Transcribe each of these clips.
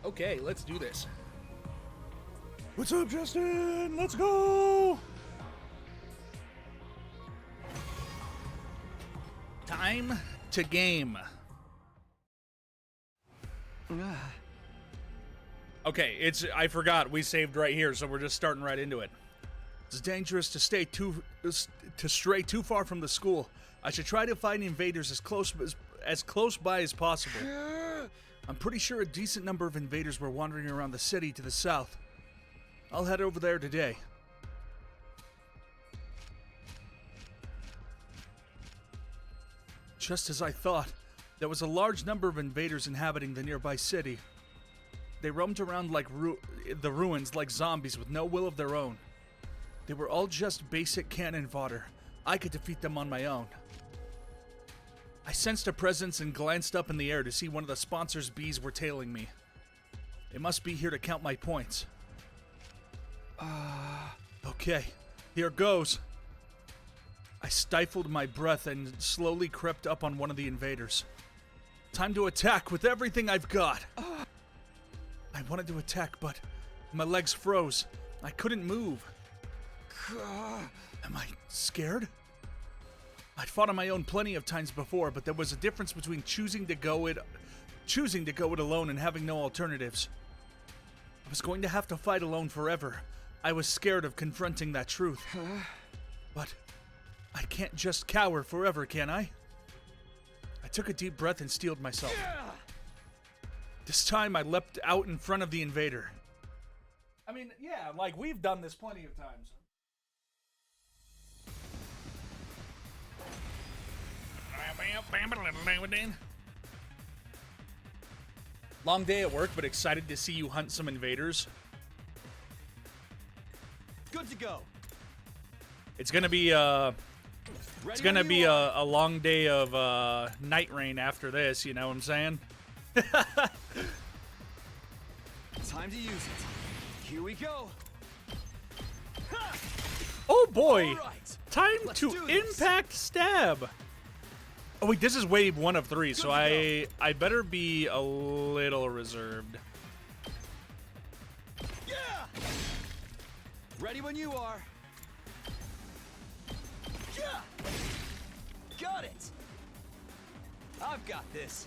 Okay, let's do this. What's up, Justin? Let's go! Time to game. Okay, I forgot we saved right here, so we're just starting right into it. It's dangerous to stray too far from the school. I should try to find invaders as close by as possible. I'm pretty sure a decent number of invaders were wandering around the city to the south. I'll head over there today. Just as I thought, there was a large number of invaders inhabiting the nearby city. They roamed around like the ruins like zombies with no will of their own. They were all just basic cannon fodder. I could defeat them on my own. I sensed a presence and glanced up in the air to see one of the sponsor's bees were tailing me. They must be here to count my points. Okay, here goes. I stifled my breath and slowly crept up on one of the invaders. Time to attack with everything I've got. I wanted to attack, but my legs froze. I couldn't move. Am I scared? I'd fought on my own plenty of times before, but there was a difference between choosing to go it alone and having no alternatives. I was going to have to fight alone forever. I was scared of confronting that truth. But I can't just cower forever, can I? I took a deep breath and steeled myself. This time I leapt out in front of the invader. I mean, yeah, like we've done this plenty of times. Long day at work, but excited to see you hunt some invaders. Good to go. It's gonna be a long day of night rain after this. You know what I'm saying? Time to use it. Here we go. Oh boy! All right. Time Let's to do this. impact stab. Oh wait, this is wave 1 of 3, so I better be a little reserved. Yeah. Ready when you are. Yeah. Got it. I've got this.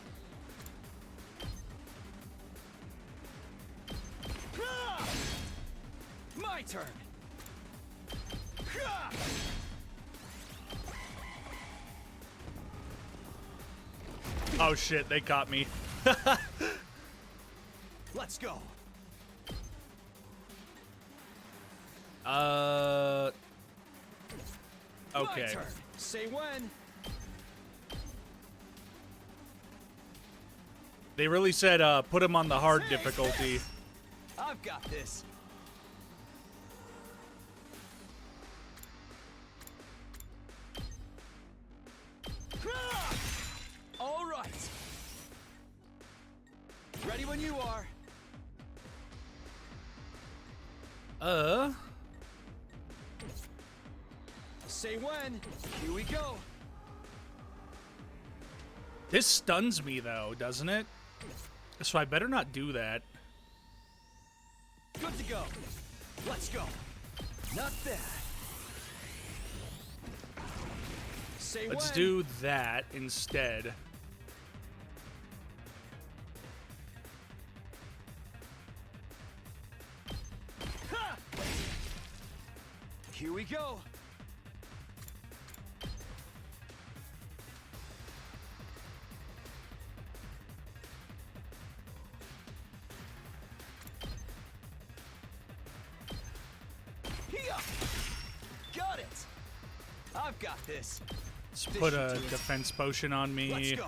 My turn. Oh shit, they caught me. Let's go. Okay. My turn. Say when. They really said put him on the hard difficulty. I've got this. All right. Ready when you are. Say when. Here we go. This stuns me though, doesn't it? So I better not do that. Good to go. Let's go. Not bad. Say Let's when. do that instead. Ha! Here we go. Got it. I've got this. Let's put a defense potion on me. Let's go.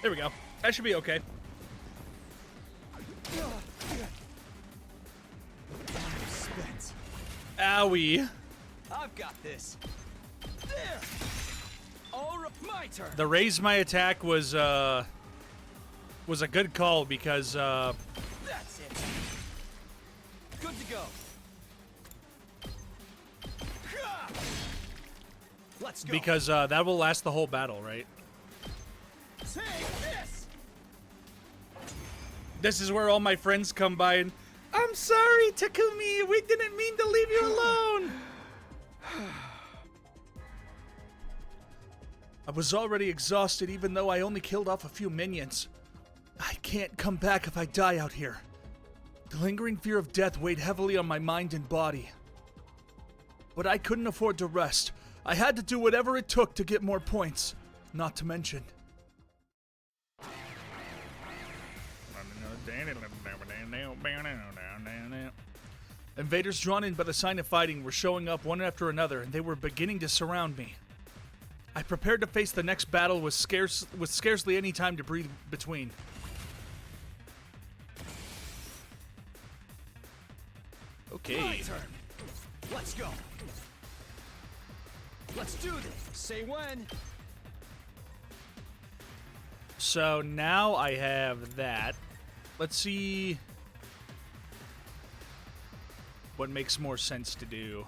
There we go. That should be okay. I'm spent. Owie. I've got this. There. All right, my turn. The raise my attack was a good call because That's it. Good to go. Let's go. because that will last the whole battle, right? Take this. This is where all my friends come by and, I'm sorry, Takumi, we didn't mean to leave you alone. I was already exhausted even though I only killed off a few minions. I can't come back if I die out here. The lingering fear of death weighed heavily on my mind and body. But I couldn't afford to rest. I had to do whatever it took to get more points, not to mention. Invaders drawn in by the sign of fighting were showing up one after another, and they were beginning to surround me. I prepared to face the next battle with scarcely any time to breathe between. My Okay. turn. Let's go. Let's do this. Say when. So now I have that. Let's see what makes more sense to do.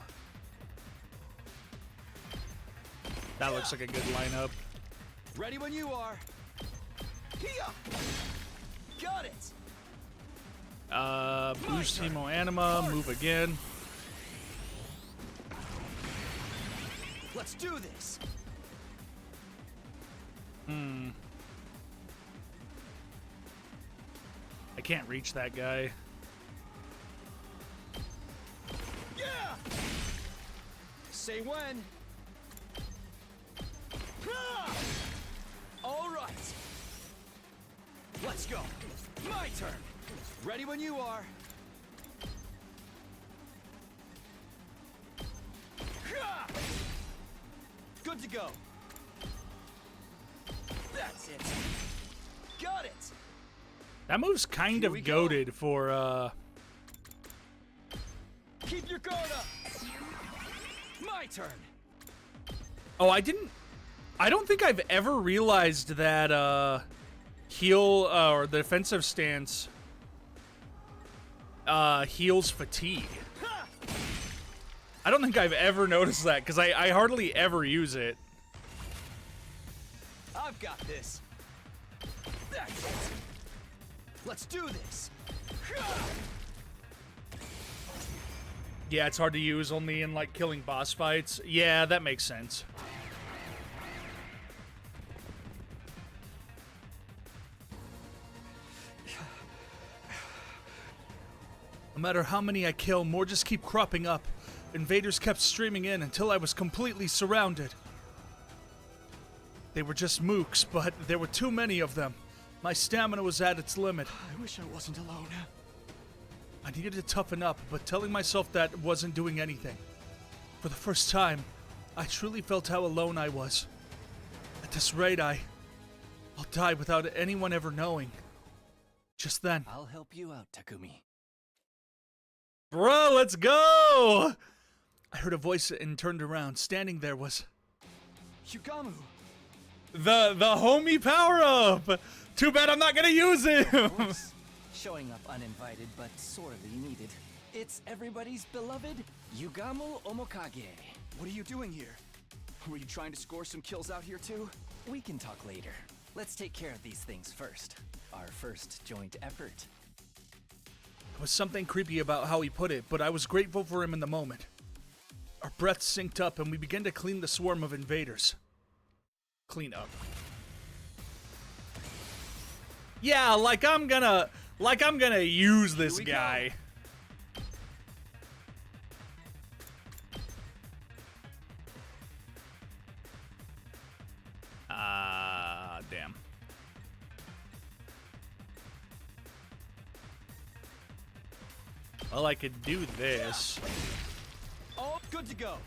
That looks like a good lineup. Ready when you are. Here. Got it. Boost Hemo Anima, move again. Let's do this. I can't reach that guy. Yeah. Say when. Ah! All right. Let's go. My turn. Ready when you are. Ah! Good to go. That's it. Got it. That move's kind Here we of go. goated for, Keep your guard up. My turn. Oh, I don't think I've ever realized that, heal, or the defensive stance, heals fatigue. Ha! I don't think I've ever noticed that, because I hardly ever use it. I've got this. That's it. Let's do this. Ha! Yeah, it's hard to use only in, like, killing boss fights. Yeah, that makes sense. No matter how many I kill, more just keep cropping up. Invaders kept streaming in until I was completely surrounded. They were just mooks, but there were too many of them. My stamina was at its limit. I wish I wasn't alone. I needed to toughen up, but telling myself that wasn't doing anything. For the first time, I truly felt how alone I was. At this rate, I'll die without anyone ever knowing. Just then, I'll help you out, Takumi. bro, let's go! I heard a voice and turned around. Standing there was Yugamu. the homie power-up! Too bad I'm not gonna use him! Whoops. Showing up uninvited but sorely needed. It's everybody's beloved Yugamu Omokage. What are you doing here? Were you trying to score some kills out here too? We can talk later. Let's take care of these things first. Our first joint effort. There was something creepy about how he put it, but I was grateful for him in the moment. Our breaths synced up and we began to clean the swarm of invaders. Clean up. Yeah, like I'm gonna use this Here we go. guy. Damn. Well, I could do this. Oh, good to go.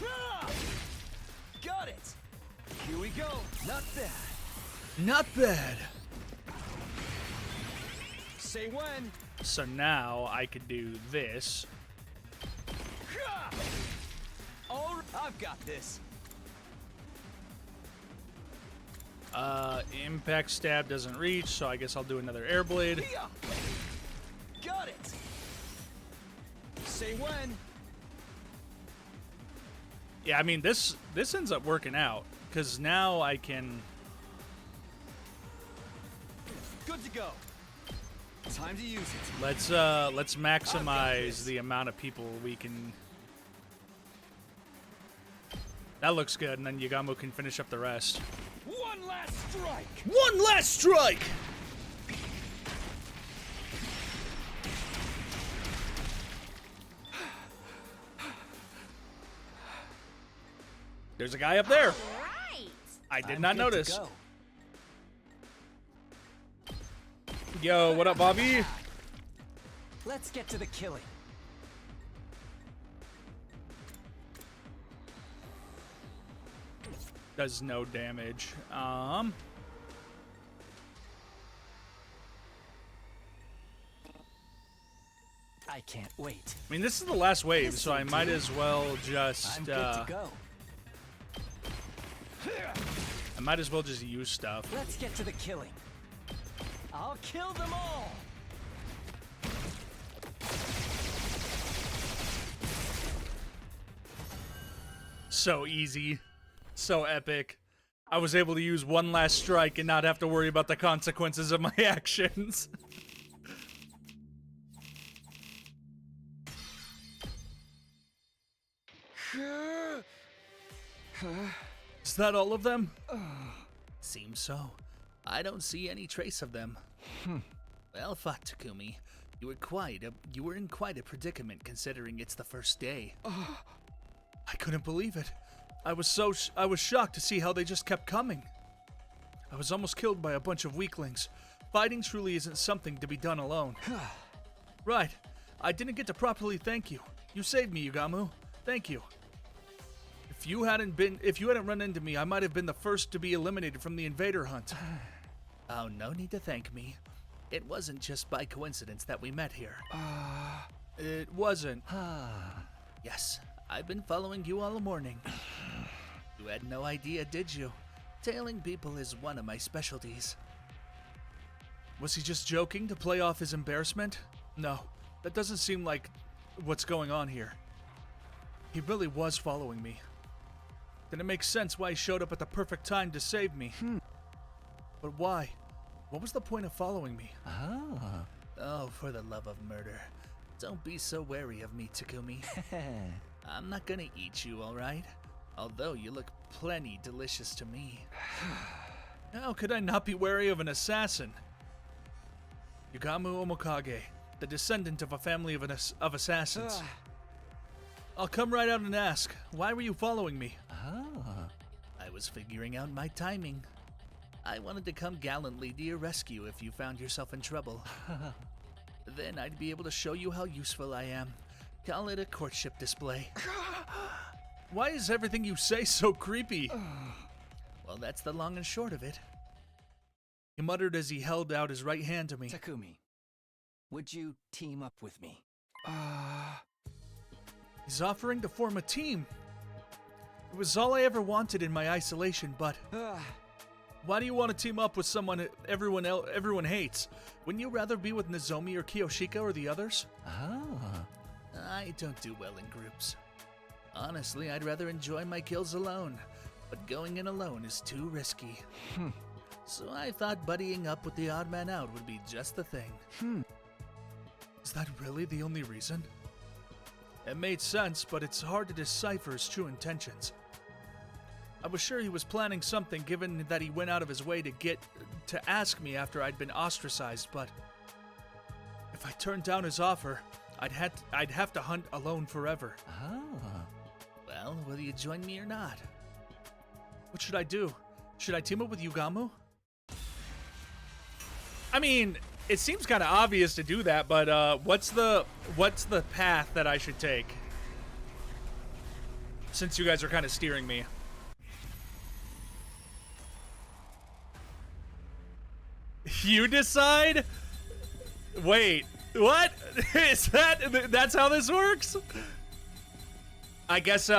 Ah! Got it. Here we go. Not bad. Not bad. Say when. So now I could do this. Ah! All right, I've got this. Impact stab doesn't reach, so I guess I'll do another air blade. Here. Got it. say when. Yeah, I mean, this ends up working out, because now I can... Good to go. Time to use it. Let's maximize the amount of people we can... That looks good, and then Yagamo can finish up the rest. One last strike. One last strike! There's a guy up there. Right. I did I'm not good to notice. go. Yo, what up, Bobby? Let's get to the killing. Does no damage. I can't wait. I mean, this is the last wave, so I might as well just, I'm good to go. I might as well just use stuff. Let's get to the killing. I'll kill them all. So easy. So epic. I was able to use one last strike and not have to worry about the consequences of my actions. Is that all of them? Seems so. I don't see any trace of them. Well fought, Takumi. You were in quite a predicament considering it's the first day. I couldn't believe it. I was shocked to see how they just kept coming. I was almost killed by a bunch of weaklings. Fighting truly isn't something to be done alone. Right. I didn't get to properly thank you. You saved me, Yugamu. Thank you. If you hadn't run into me, I might have been the first to be eliminated from the invader hunt. Oh, no need to thank me. It wasn't just by coincidence that we met here. It wasn't. Yes, I've been following you all morning. You had no idea, did you? Tailing people is one of my specialties. Was he just joking to play off his embarrassment? No, that doesn't seem like what's going on here. He really was following me. Then it makes sense why he showed up at the perfect time to save me. But why? What was the point of following me? Oh, for the love of murder. Don't be so wary of me, Takumi. I'm not gonna eat you, alright? Although you look plenty delicious to me. How could I not be wary of an assassin? Yugamu Omokage, the descendant of a family of assassins. I'll come right out and ask, why were you following me? I was figuring out my timing. I wanted to come gallantly to your rescue if you found yourself in trouble. Then I'd be able to show you how useful I am. Call it a courtship display. Why is everything you say so creepy? Well, that's the long and short of it. He muttered as he held out his right hand to me. Takumi, would you team up with me? He's offering to form a team. It was all I ever wanted in my isolation, but why do you want to team up with someone everyone hates? Wouldn't you rather be with Nozomi or Kiyoshika or the others? I don't do well in groups. Honestly, I'd rather enjoy my kills alone, but going in alone is too risky. So I thought buddying up with the odd man out would be just the thing. Is that really the only reason? It made sense, but it's hard to decipher his true intentions. I was sure he was planning something given that he went out of his way to ask me after I'd been ostracized, but if I turned down his offer, I'd have to hunt alone forever. Well, will you join me or not? What should I do? Should I team up with Yugamu? I mean, it seems kind of obvious to do that, but what's the path that I should take? Since you guys are kind of steering me. You decide? Wait, what? Is that's how this works? I guess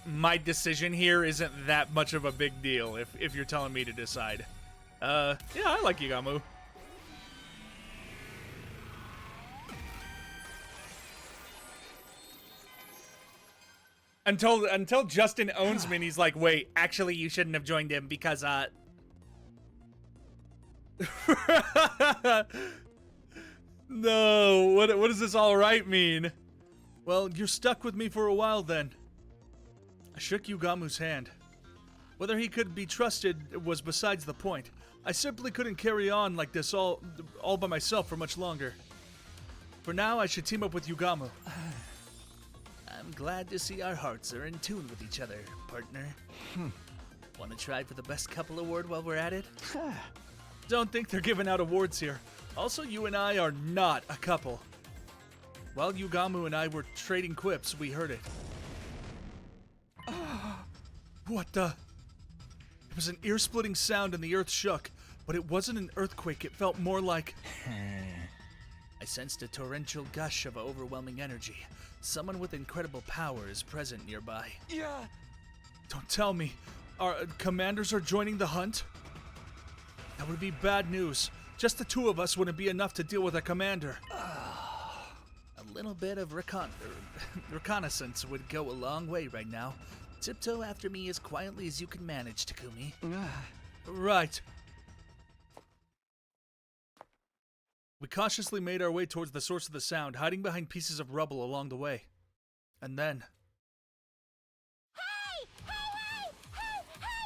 my decision here isn't that much of a big deal if you're telling me to decide. Yeah, I like Yugamu. Until Justin owns me and he's like, wait, actually you shouldn't have joined him because No, what does this all right mean? Well, you're stuck with me for a while then. I shook Yugamu's hand. Whether he could be trusted was besides the point. I simply couldn't carry on like this all by myself for much longer. For now, I should team up with Yugamu. I'm glad to see our hearts are in tune with each other, partner. Want to try for the best couple award while we're at it? Don't think they're giving out awards here. Also, you and I are not a couple. While Yugamu and I were trading quips, we heard it. What the? It was an ear-splitting sound and the earth shook, but it wasn't an earthquake. It felt more like... I sensed a torrential gush of overwhelming energy. Someone with incredible power is present nearby. Yeah. Don't tell me. Our commanders are joining the hunt? That would be bad news. Just the two of us wouldn't be enough to deal with a commander. A little bit of reconnaissance would go a long way right now. Tiptoe after me as quietly as you can manage, Takumi. Right. We cautiously made our way towards the source of the sound, hiding behind pieces of rubble along the way. And then... Hey!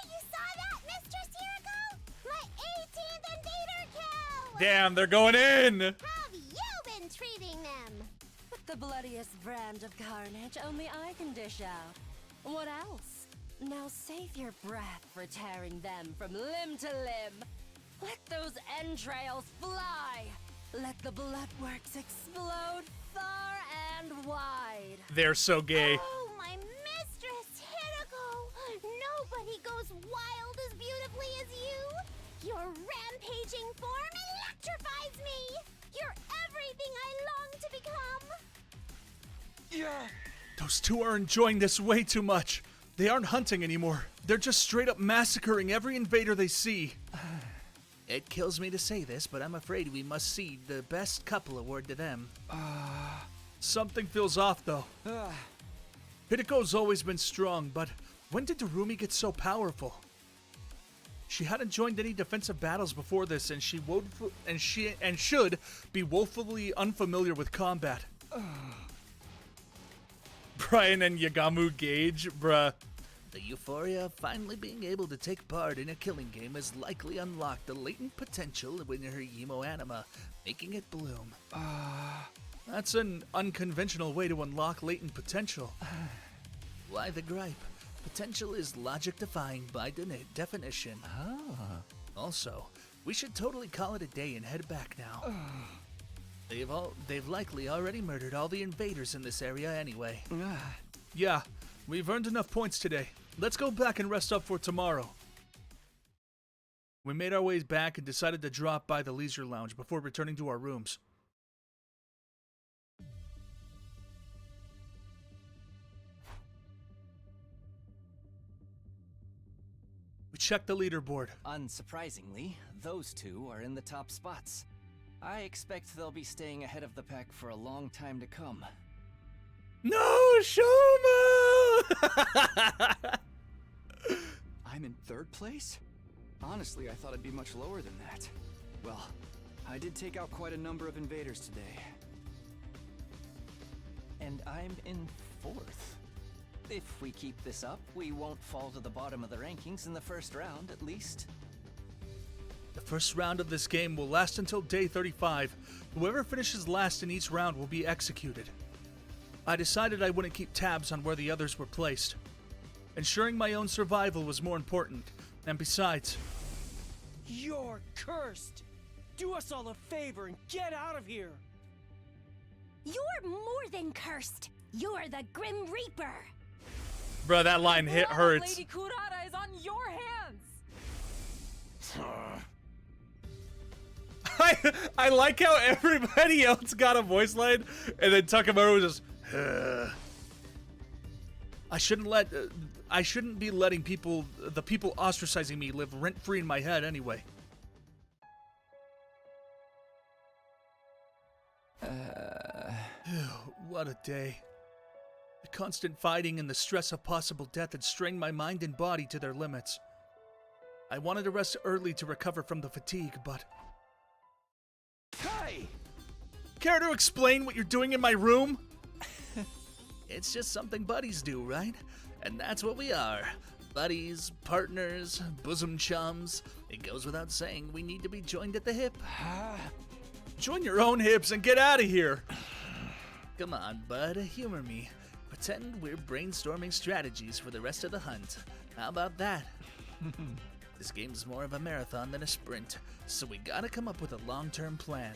You saw that, Mistress Hiriko? My 18th invader kill! Damn, they're going in! How have you been treating them? With the bloodiest brand of carnage only I can dish out. What else? Now save your breath for tearing them from limb to limb. Let those entrails fly. Let the bloodworks explode far and wide. They're so gay. Oh, my Mistress Hiriko! Nobody goes wild as beautifully as you! Your rampaging form electrifies me! You're everything I long to become! Yeah. Those two are enjoying this way too much. They aren't hunting anymore. They're just straight up massacring every invader they see. It kills me to say this, but I'm afraid we must cede the best couple award to them. Something feels off, though. Hidiko's always been strong, but when did Darumi get so powerful? She hadn't joined any defensive battles before this, and she should be woefully unfamiliar with combat. Brian and Yagamu gauge, bruh. The euphoria of finally being able to take part in a killing game has likely unlocked the latent potential within her Emo anima, making it bloom. That's an unconventional way to unlock latent potential. Why the gripe? Potential is logic-defying by definition. Also, we should totally call it a day and head back now. They've likely already murdered all the invaders in this area anyway. Yeah, we've earned enough points today. Let's go back and rest up for tomorrow. We made our ways back and decided to drop by the leisure lounge before returning to our rooms. We checked the leaderboard. Unsurprisingly, those two are in the top spots. I expect they'll be staying ahead of the pack for a long time to come. No, Shoma! I'm in third place? Honestly, I thought I'd be much lower than that. Well, I did take out quite a number of invaders today. And I'm in fourth. If we keep this up, we won't fall to the bottom of the rankings in the first round, at least. The first round of this game will last until day 35. Whoever finishes last in each round will be executed. I decided I wouldn't keep tabs on where the others were placed. Ensuring my own survival was more important, and besides... You're cursed! Do us all a favor and get out of here! You're more than cursed! You're the Grim Reaper! Bruh, that line hurts. Lady Kurata is on your hands! I like how everybody else got a voice line, and then Takamaru was just... I shouldn't be letting the people ostracizing me live rent-free in my head anyway. What a day. The constant fighting and the stress of possible death had strained my mind and body to their limits. I wanted to rest early to recover from the fatigue, but... Hey! Care to explain what you're doing in my room? It's just something buddies do, right? And that's what we are. Buddies, partners, bosom chums. It goes without saying we need to be joined at the hip. Join your own hips and get out of here. Come on, bud, humor me. Pretend we're brainstorming strategies for the rest of the hunt. How about that? This game's more of a marathon than a sprint, so we gotta come up with a long-term plan.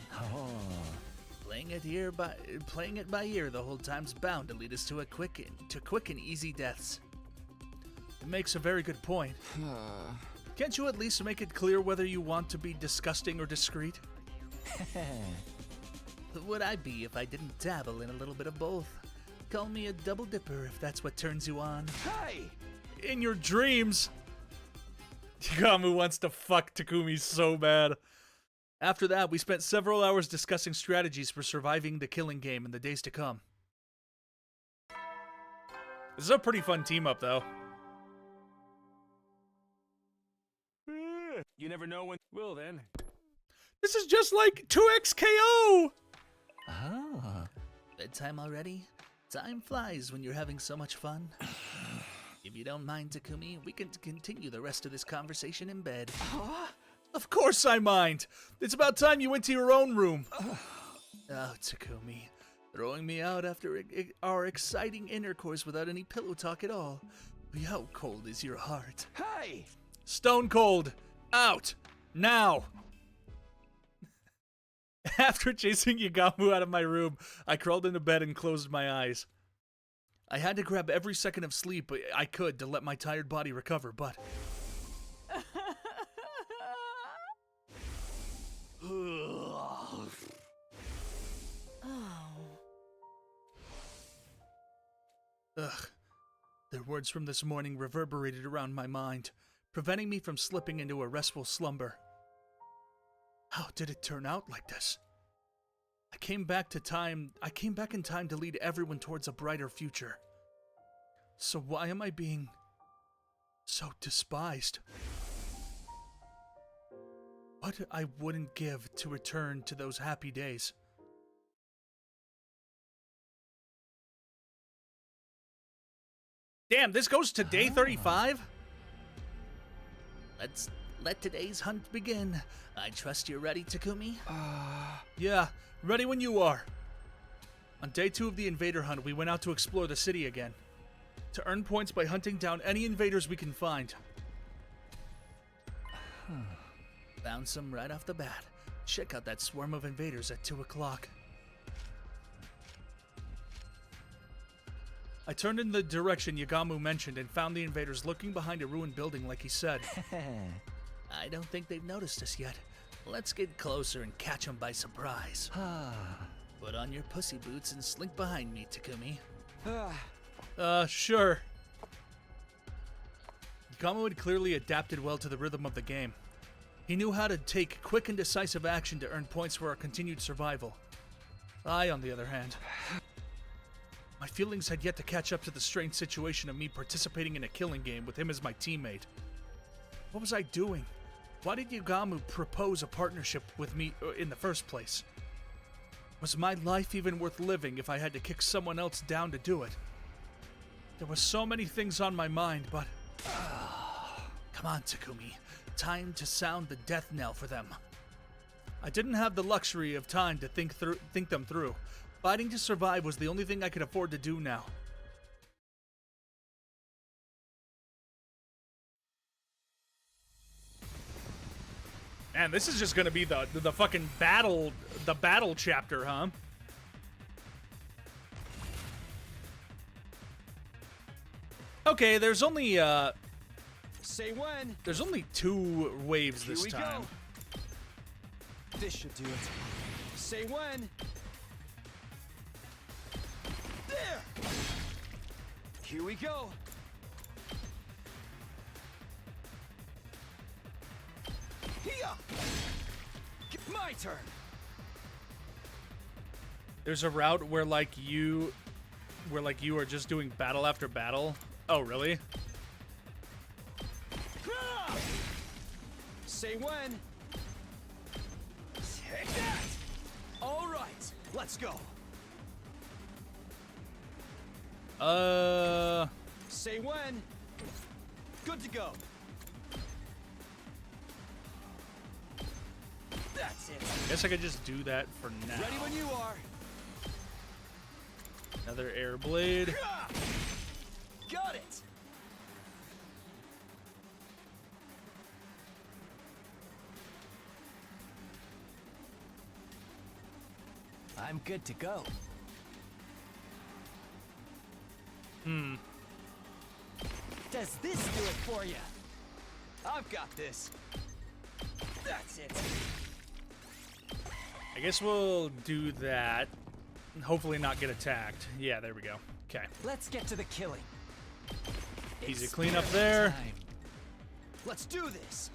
Playing it by ear the whole time's bound to lead us to quick and easy deaths. It makes a very good point. Can't you at least make it clear whether you want to be disgusting or discreet? Who would I be if I didn't dabble in a little bit of both? Call me a double dipper if that's what turns you on. Hey! In your dreams! Yagamu wants to fuck Takumi so bad. After that, we spent several hours discussing strategies for surviving the killing game in the days to come. This is a pretty fun team up, though. You never know when. Well then. This is just like 2XKO! Oh. Bedtime already? Time flies when you're having so much fun. If you don't mind, Takumi, we can continue the rest of this conversation in bed. Of course I mind! It's about time you went to your own room. Oh, Takumi. Throwing me out after our exciting intercourse without any pillow talk at all. How cold is your heart? Hey! Stone cold! Out! Now! After chasing Yagamu out of my room, I crawled into bed and closed my eyes. I had to grab every second of sleep I could to let my tired body recover, but... Ugh. Their words from this morning reverberated around my mind, preventing me from slipping into a restful slumber. How did it turn out like this? I came back in time to lead everyone towards a brighter future. So why am I being so despised? What I wouldn't give to return to those happy days. Damn, this goes to day 35? Let's let today's hunt begin. I trust you're ready, Takumi? Yeah, ready when you are. On day 2 of the invader hunt, we went out to explore the city again. To earn points by hunting down any invaders we can find. Found some right off the bat. Check out that swarm of invaders at 2 o'clock. I turned in the direction Yagamu mentioned and found the invaders lurking behind a ruined building like he said. I don't think they've noticed us yet. Let's get closer and catch them by surprise. Put on your pussy boots and slink behind me, Takumi. Sure. Yagamu had clearly adapted well to the rhythm of the game. He knew how to take quick and decisive action to earn points for our continued survival. I, on the other hand... My feelings had yet to catch up to the strange situation of me participating in a killing game with him as my teammate. What was I doing? Why did Yagamu propose a partnership with me in the first place? Was my life even worth living if I had to kick someone else down to do it? There were so many things on my mind, but... Come on, Takumi. Time to sound the death knell for them. I didn't have the luxury of time to think them through. Fighting to survive was the only thing I could afford to do now. Man, this is just gonna be the fucking battle, the battle chapter, huh? Okay, there's only Say when. there's only 2 waves this Here we time. go. This should do it. Say when. There. Here we go. Here. My turn. There's a route where like you where like you are just doing battle after battle. Oh, really? Say when. Take that! All right, let's go. Say when. Good to go. That's it. Guess I could just do that for now. Ready when you are. Another air blade. Got it. I'm good to go. Does this do it for you? I've got this. That's it. I guess we'll do that. Hopefully not get attacked. Yeah, there we go. Okay. Let's get to the killing. Easy cleanup there. Time. Let's do this.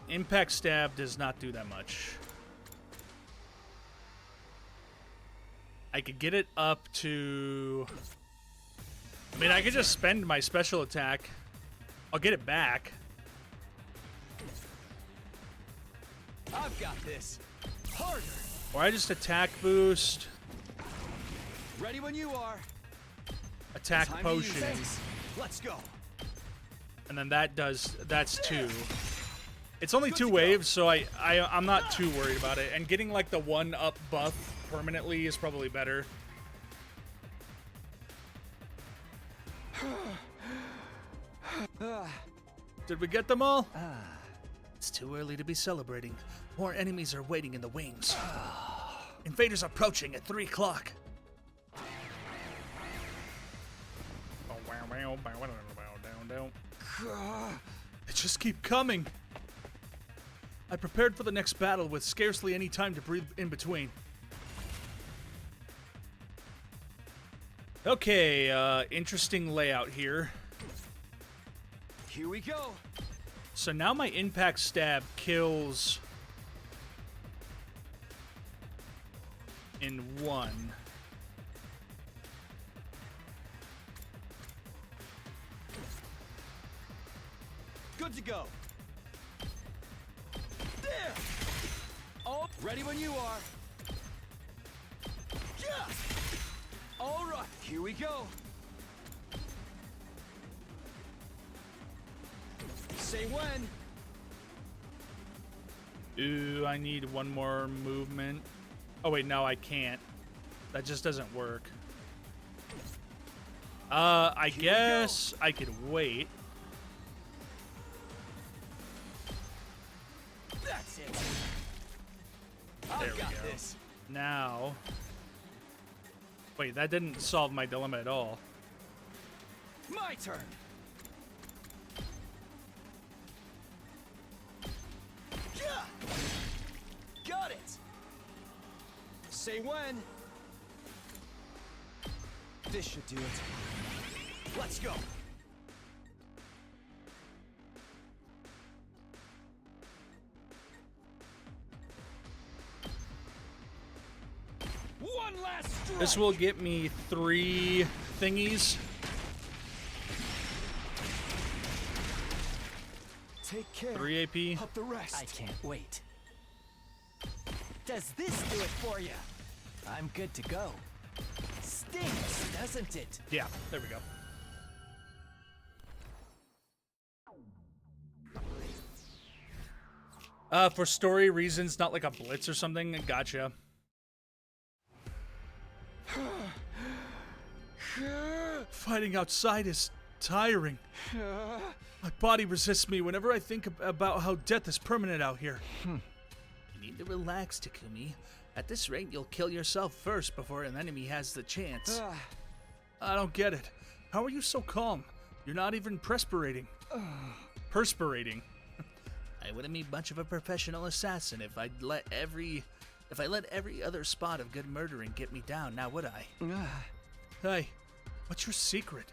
Impact stab does not do that much. I could get it up to... I mean, I could just spend my special attack. I'll get it back. I've got this. Harder. Or I just attack boost, Ready when you are. attack Time to use potion, this. Let's go. and then that's 2. It's only Good 2 to go. waves, so I'm not too worried about it. And getting like the 1-up buff permanently is probably better. Did we get them all? It's too early to be celebrating. More enemies are waiting in the wings. Invaders approaching at 3 o'clock. They just keep coming. I prepared for the next battle with scarcely any time to breathe in between. Okay, interesting layout here. Here we go. So now my impact stab kills in 1. Good to go. There. Oh, ready when you are. Yeah. All right, here we go. Say when. Ooh, I need 1 more movement. Oh wait, no, I can't. That just doesn't work. I guess I could wait. That's it. There I've we got go. this. Now... Wait, that didn't solve my dilemma at all. My turn. Yeah. Got it. Say when. This should do it. Let's go. One last strike. This will get me 3 thingies. Take care 3 AP. of the rest. I can't wait. Does this do it for you? I'm good to go. Stinks, doesn't it? Yeah, there we go. For story reasons, not like a blitz or something. Gotcha. Fighting outside is tiring. My body resists me whenever I think about how death is permanent out here. You need to relax, Takumi. At this rate, you'll kill yourself first before an enemy has the chance. I don't get it. How are you so calm? You're not even perspirating. Perspirating. I wouldn't be much of a professional assassin if I let every other spot of good murdering get me down, now would I? Hey, what's your secret?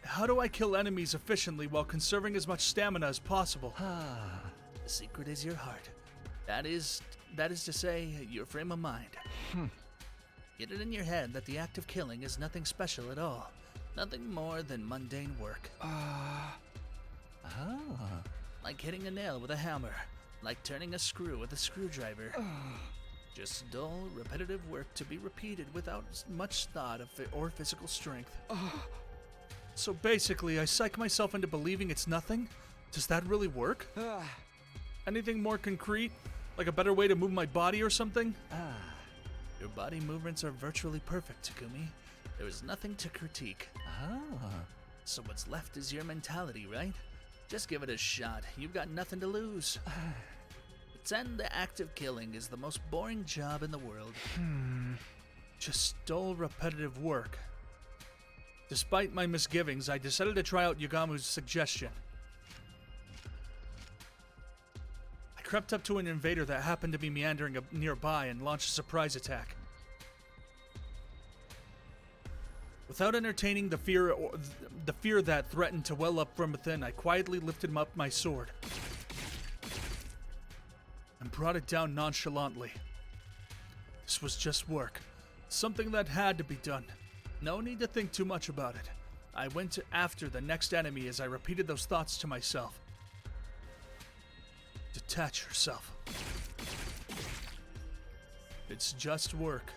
How do I kill enemies efficiently while conserving as much stamina as possible? The secret is your heart. That is to say, your frame of mind. Get it in your head that the act of killing is nothing special at all. Nothing more than mundane work. Like hitting a nail with a hammer. Like turning a screw with a screwdriver. Just dull, repetitive work to be repeated without much thought or physical strength. So basically, I psych myself into believing it's nothing? Does that really work? Anything more concrete? Like a better way to move my body or something? Your body movements are virtually perfect, Takumi. There is nothing to critique. So what's left is your mentality, right? Just give it a shot. You've got nothing to lose. Pretend the act of killing is the most boring job in the world. Just dull, repetitive work. Despite my misgivings, I decided to try out Yugamu's suggestion. I crept up to an invader that happened to be meandering nearby and launched a surprise attack. Without entertaining the fear that threatened to well up from within, I quietly lifted up my sword and brought it down nonchalantly. This was just work, something that had to be done. No need to think too much about it. I went after the next enemy as I repeated those thoughts to myself. Detach yourself. It's just work.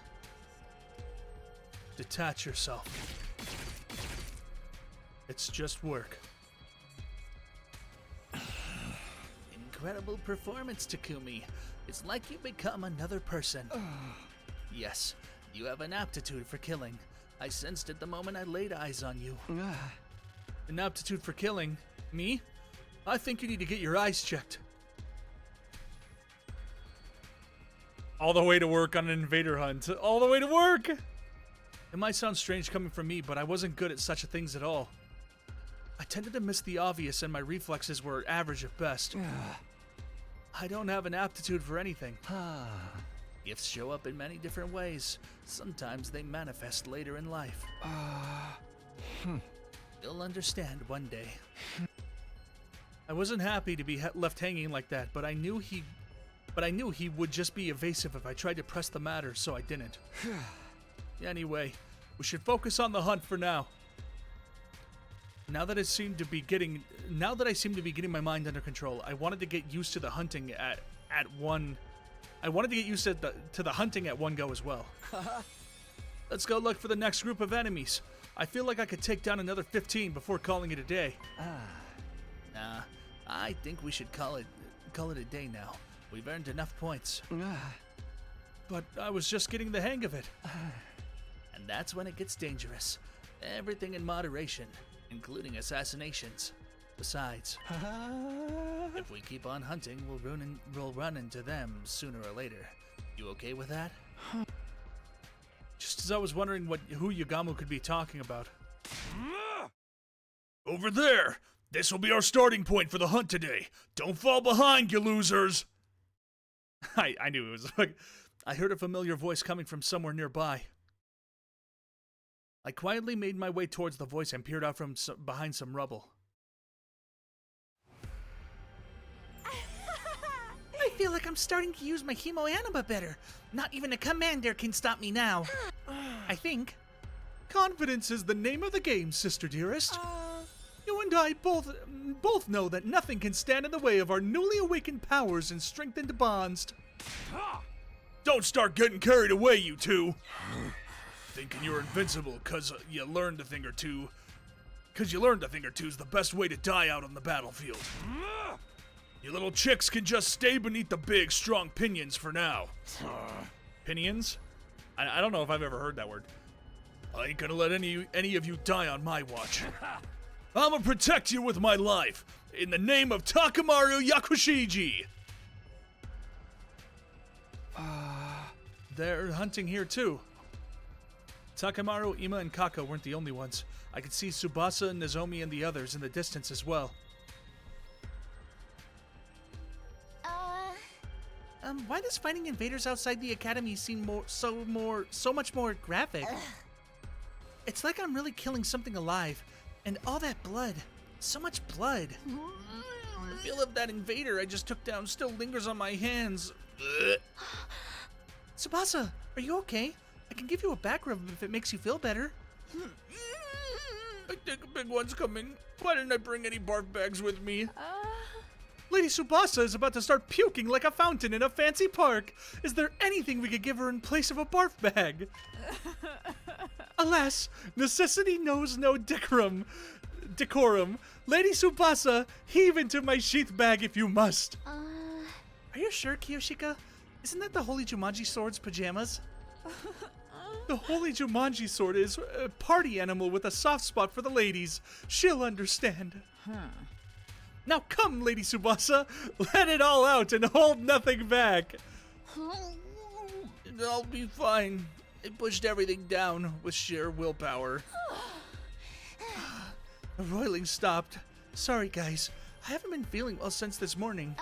Detach yourself. It's just work. Incredible performance, Takumi. It's like you've become another person. Yes, you have an aptitude for killing. I sensed it the moment I laid eyes on you. An aptitude for killing? Me? I think you need to get your eyes checked. All the way to work on an invader hunt. All the way to work! It might sound strange coming from me, but I wasn't good at such things at all. I tended to miss the obvious and my reflexes were average at best. I don't have an aptitude for anything. Gifts show up in many different ways. Sometimes they manifest later in life. You'll understand one day. I wasn't happy to be left hanging like that, but I knew he would just be evasive if I tried to press the matter, so I didn't. Anyway, we should focus on the hunt for now. Now that I seem to be getting my mind under control, I wanted to get used to the hunting to the hunting at one go as well. Let's go look for the next group of enemies. I feel like I could take down another 15 before calling it a day. Nah, I think we should call it a day now. We've earned enough points. But I was just getting the hang of it. And that's when it gets dangerous. Everything in moderation, including assassinations. Besides, if we keep on hunting, we'll run into them sooner or later. You okay with that? Just as I was wondering who Yugamu could be talking about. Over there! This will be our starting point for the hunt today. Don't fall behind, you losers! I knew it was like... I heard a familiar voice coming from somewhere nearby. I quietly made my way towards the voice and peered out from behind some rubble. I feel like I'm starting to use my Hemoanima better. Not even a commander can stop me now. I think. Confidence is the name of the game, sister dearest. You and I both know that nothing can stand in the way of our newly awakened powers and strengthened bonds. Don't start getting carried away, you two. Thinking you're invincible because you learned a thing or two. Because you learned a thing or two is the best way to die out on the battlefield. You little chicks can just stay beneath the big, strong pinions for now. Pinions? I don't know if I've ever heard that word. I ain't gonna let any of you die on my watch. I'm gonna protect you with my life, in the name of Takamaru Yakushiji! They're hunting here too. Takamaru, Ima, and Kako weren't the only ones. I could see Tsubasa, Nozomi, and the others in the distance as well. Why does fighting invaders outside the academy seem so much more graphic? It's like I'm really killing something alive. And all that blood. So much blood. The feel of that invader I just took down still lingers on my hands. Tsubasa, are you okay? I can give you a back rub if it makes you feel better. I think a big one's coming. Why didn't I bring any barf bags with me? Lady Tsubasa is about to start puking like a fountain in a fancy park. Is there anything we could give her in place of a barf bag? Alas, necessity knows no decorum. Lady Tsubasa, heave into my sheath bag if you must. Are you sure, Kiyoshika? Isn't that the Holy Jumanji Sword's pajamas? The Holy Jumanji Sword is a party animal with a soft spot for the ladies. She'll understand. Now come, Lady Tsubasa, let it all out and hold nothing back. I'll be fine. I pushed everything down with sheer willpower. The roiling stopped. Sorry, guys. I haven't been feeling well since this morning.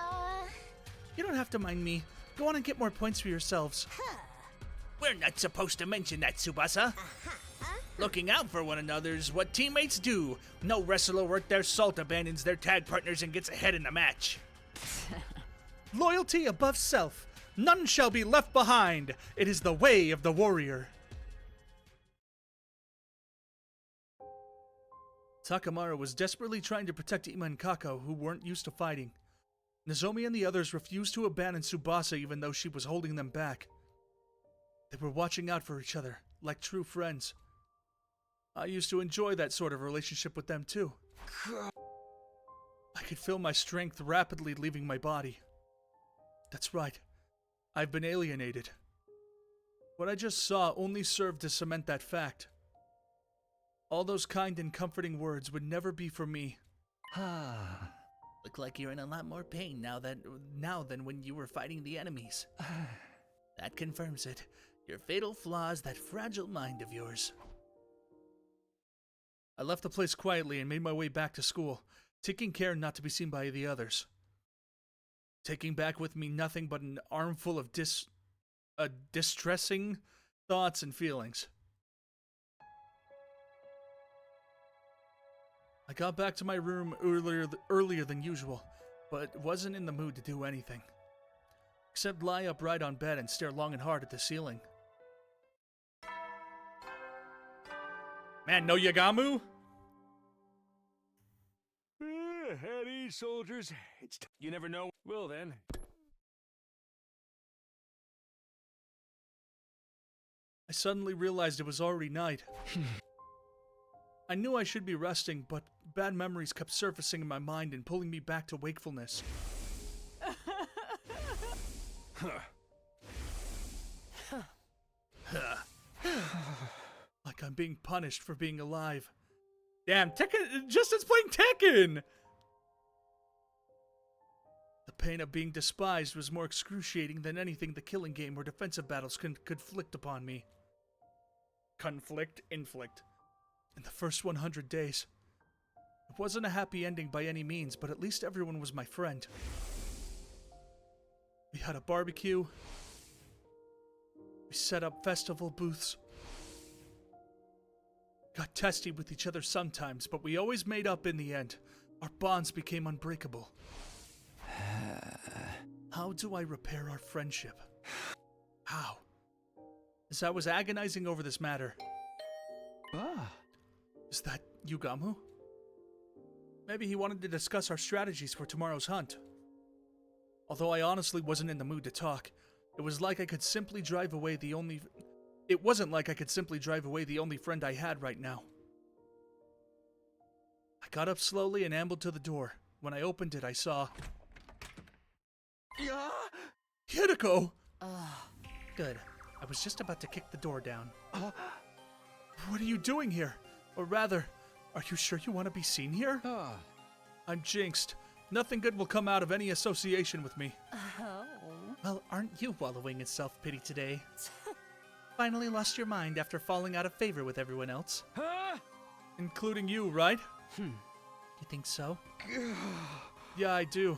You don't have to mind me. Go on and get more points for yourselves. We're not supposed to mention that, Tsubasa. Looking out for one another is what teammates do. No wrestler worth their salt abandons their tag partners and gets ahead in the match. Loyalty above self. None shall be left behind. It is the way of the warrior. Takamaro was desperately trying to protect Ima and Kako, who weren't used to fighting. Nozomi and the others refused to abandon Tsubasa even though she was holding them back. They were watching out for each other, like true friends. I used to enjoy that sort of relationship with them too. I could feel my strength rapidly leaving my body. That's right. I've been alienated. What I just saw only served to cement that fact. All those kind and comforting words would never be for me. Look like you're in a lot more pain now than when you were fighting the enemies. That confirms it. Your fatal flaw is that fragile mind of yours. I left the place quietly and made my way back to school, taking care not to be seen by the others. Taking back with me nothing but an armful of distressing thoughts and feelings. I got back to my room earlier than usual, but wasn't in the mood to do anything. Except lie upright on bed and stare long and hard at the ceiling. Man, no Yagamu? At ease, soldiers. You never know. Well then. I suddenly realized it was already night. I knew I should be resting, but bad memories kept surfacing in my mind and pulling me back to wakefulness. Like I'm being punished for being alive. Damn, Tekken, Justin's playing Tekken! The pain of being despised was more excruciating than anything the killing game or defensive battles could inflict upon me. Inflict. In the first 100 days. It wasn't a happy ending by any means, but at least everyone was my friend. We had a barbecue. We set up festival booths. Got testy with each other sometimes, but we always made up in the end. Our bonds became unbreakable. How do I repair our friendship? How? As I was agonizing over this matter. Is that Yugamu? Maybe he wanted to discuss our strategies for tomorrow's hunt. Although I honestly wasn't in the mood to talk, it wasn't like I could simply drive away the only friend I had right now. I got up slowly and ambled to the door. When I opened it, I saw... Hideko! Good. I was just about to kick the door down. What are you doing here? Or rather, are you sure you want to be seen here? I'm jinxed. Nothing good will come out of any association with me. Oh. Well, aren't you wallowing in self-pity today? Finally lost your mind after falling out of favor with everyone else. Including you, right? You think so? Yeah, I do.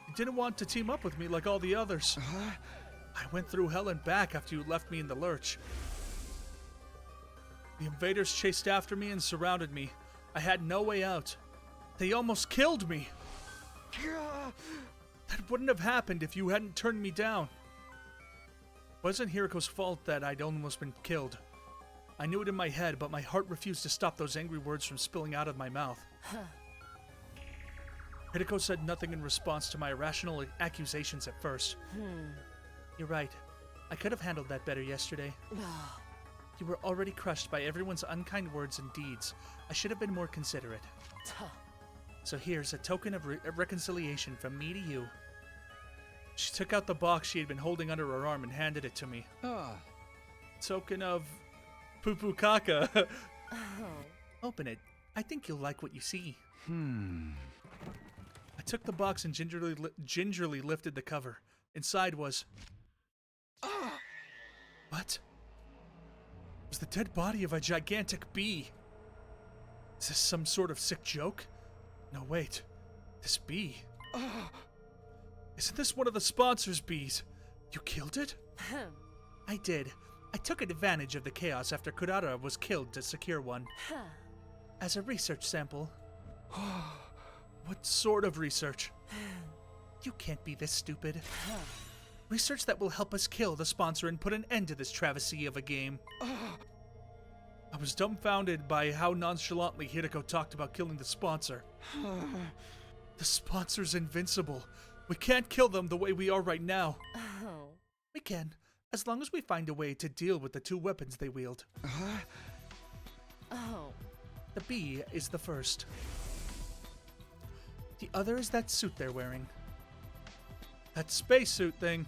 You didn't want to team up with me like all the others. I went through hell and back after you left me in the lurch. The invaders chased after me and surrounded me. I had no way out. They almost killed me. That wouldn't have happened if you hadn't turned me down. Wasn't Hiriko's fault that I'd almost been killed. I knew it in my head, but my heart refused to stop those angry words from spilling out of my mouth. Hiriko said nothing in response to my irrational accusations at first. You're right. I could have handled that better yesterday. You were already crushed by everyone's unkind words and deeds. I should have been more considerate. So here's a token of reconciliation from me to you. She took out the box she had been holding under her arm and handed it to me. Token of poo-poo caca. Open it. I think you'll like what you see. I took the box and gingerly lifted the cover. Inside was... What? It was the dead body of a gigantic bee. Is this some sort of sick joke? No, wait. This bee... Isn't this one of the sponsor's bees? You killed it? I did. I took advantage of the chaos after Kurara was killed to secure one. As a research sample. What sort of research? You can't be this stupid. Research that will help us kill the sponsor and put an end to this travesty of a game. I was dumbfounded by how nonchalantly Hiriko talked about killing the sponsor. The sponsor's invincible. We can't kill them the way we are right now. We can, as long as we find a way to deal with the two weapons they wield. The bee is the first. The other is that suit they're wearing. That spacesuit thing.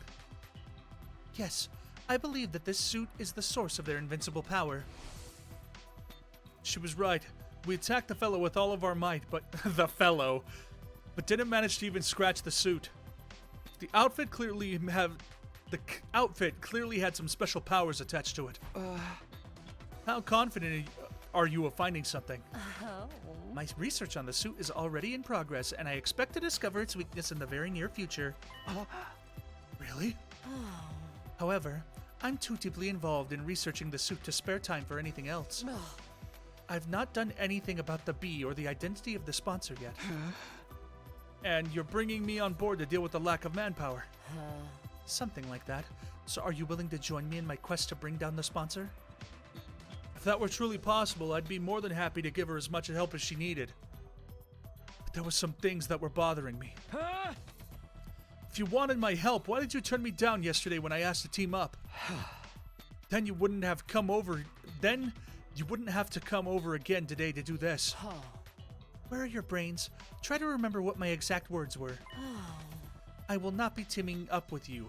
Yes, I believe that this suit is the source of their invincible power. She was right. We attacked the fellow with all of our might, but but didn't manage to even scratch the suit. The outfit clearly had some special powers attached to it. How confident are you of finding something? My research on the suit is already in progress, and I expect to discover its weakness in the very near future. Really? However, I'm too deeply involved in researching the suit to spare time for anything else. I've not done anything about the bee or the identity of the sponsor yet. And you're bringing me on board to deal with the lack of manpower. Something like that. So are you willing to join me in my quest to bring down the sponsor? If that were truly possible, I'd be more than happy to give her as much help as she needed. But there were some things that were bothering me. If you wanted my help, why did you turn me down yesterday when I asked to team up? Then you wouldn't have come over. Then you wouldn't have to come over again today to do this. Where are your brains? Try to remember what my exact words were. I will not be teaming up with you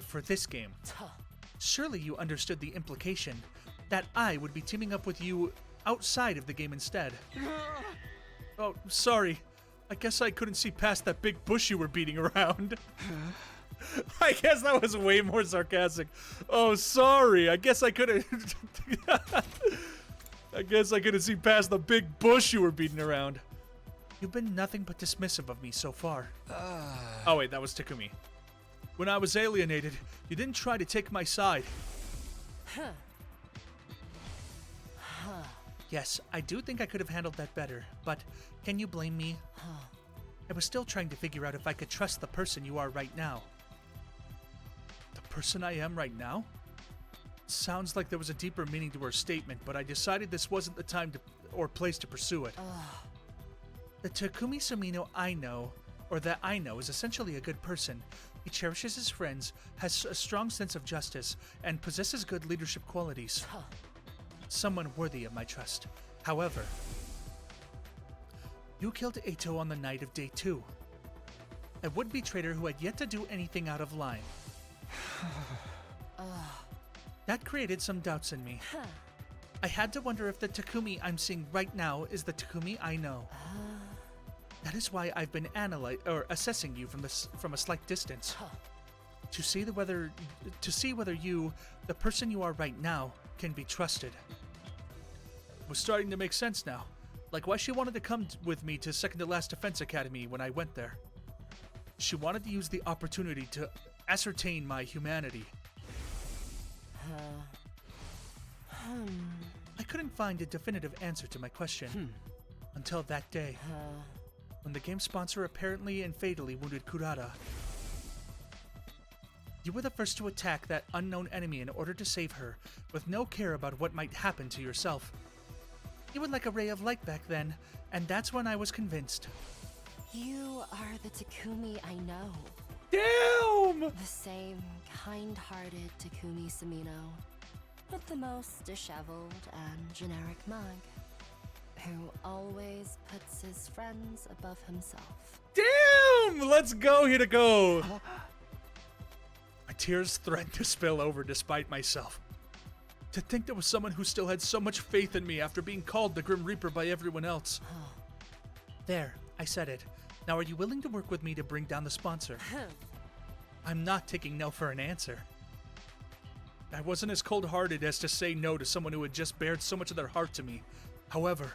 for this game. Surely you understood the implication that I would be teaming up with you outside of the game instead. Oh, sorry. I guess I couldn't see past that big bush you were beating around. I guess that was way more sarcastic. Oh, sorry. I guess I couldn't... I guess I couldn't see past the big bush you were beating around. You've been nothing but dismissive of me so far. Oh wait, that was Takumi. When I was alienated, you didn't try to take my side. Yes, I do think I could have handled that better, but can you blame me? I was still trying to figure out if I could trust the person you are right now. The person I am right now? Sounds like there was a deeper meaning to her statement, but I decided this wasn't the time or place to pursue it. The Takumi Sumino I know, or that I know, is essentially a good person. He cherishes his friends, has a strong sense of justice, and possesses good leadership qualities. Someone worthy of my trust. However, you killed Eito on the night of day 2. A would-be traitor who had yet to do anything out of line. That created some doubts in me. I had to wonder if the Takumi I'm seeing right now is the Takumi I know. That is why I've been assessing you from a slight distance. To see whether you, the person you are right now, can be trusted. It was starting to make sense now. Like why she wanted to come with me to Second to Last Defense Academy when I went there. She wanted to use the opportunity to ascertain my humanity. I couldn't find a definitive answer to my question until that day, when the game sponsor apparently and fatally wounded Kurara. You were the first to attack that unknown enemy in order to save her, with no care about what might happen to yourself. You were like a ray of light back then, and that's when I was convinced. You are the Takumi I know. Damn! The same kind-hearted Takumi Samino, with the most disheveled and generic mug, who always puts his friends above himself. Damn! Let's go, Hideko! My tears threatened to spill over despite myself. To think there was someone who still had so much faith in me after being called the Grim Reaper by everyone else. There, I said it. Now are you willing to work with me to bring down the sponsor? I'm not taking no for an answer. I wasn't as cold-hearted as to say no to someone who had just bared so much of their heart to me. However,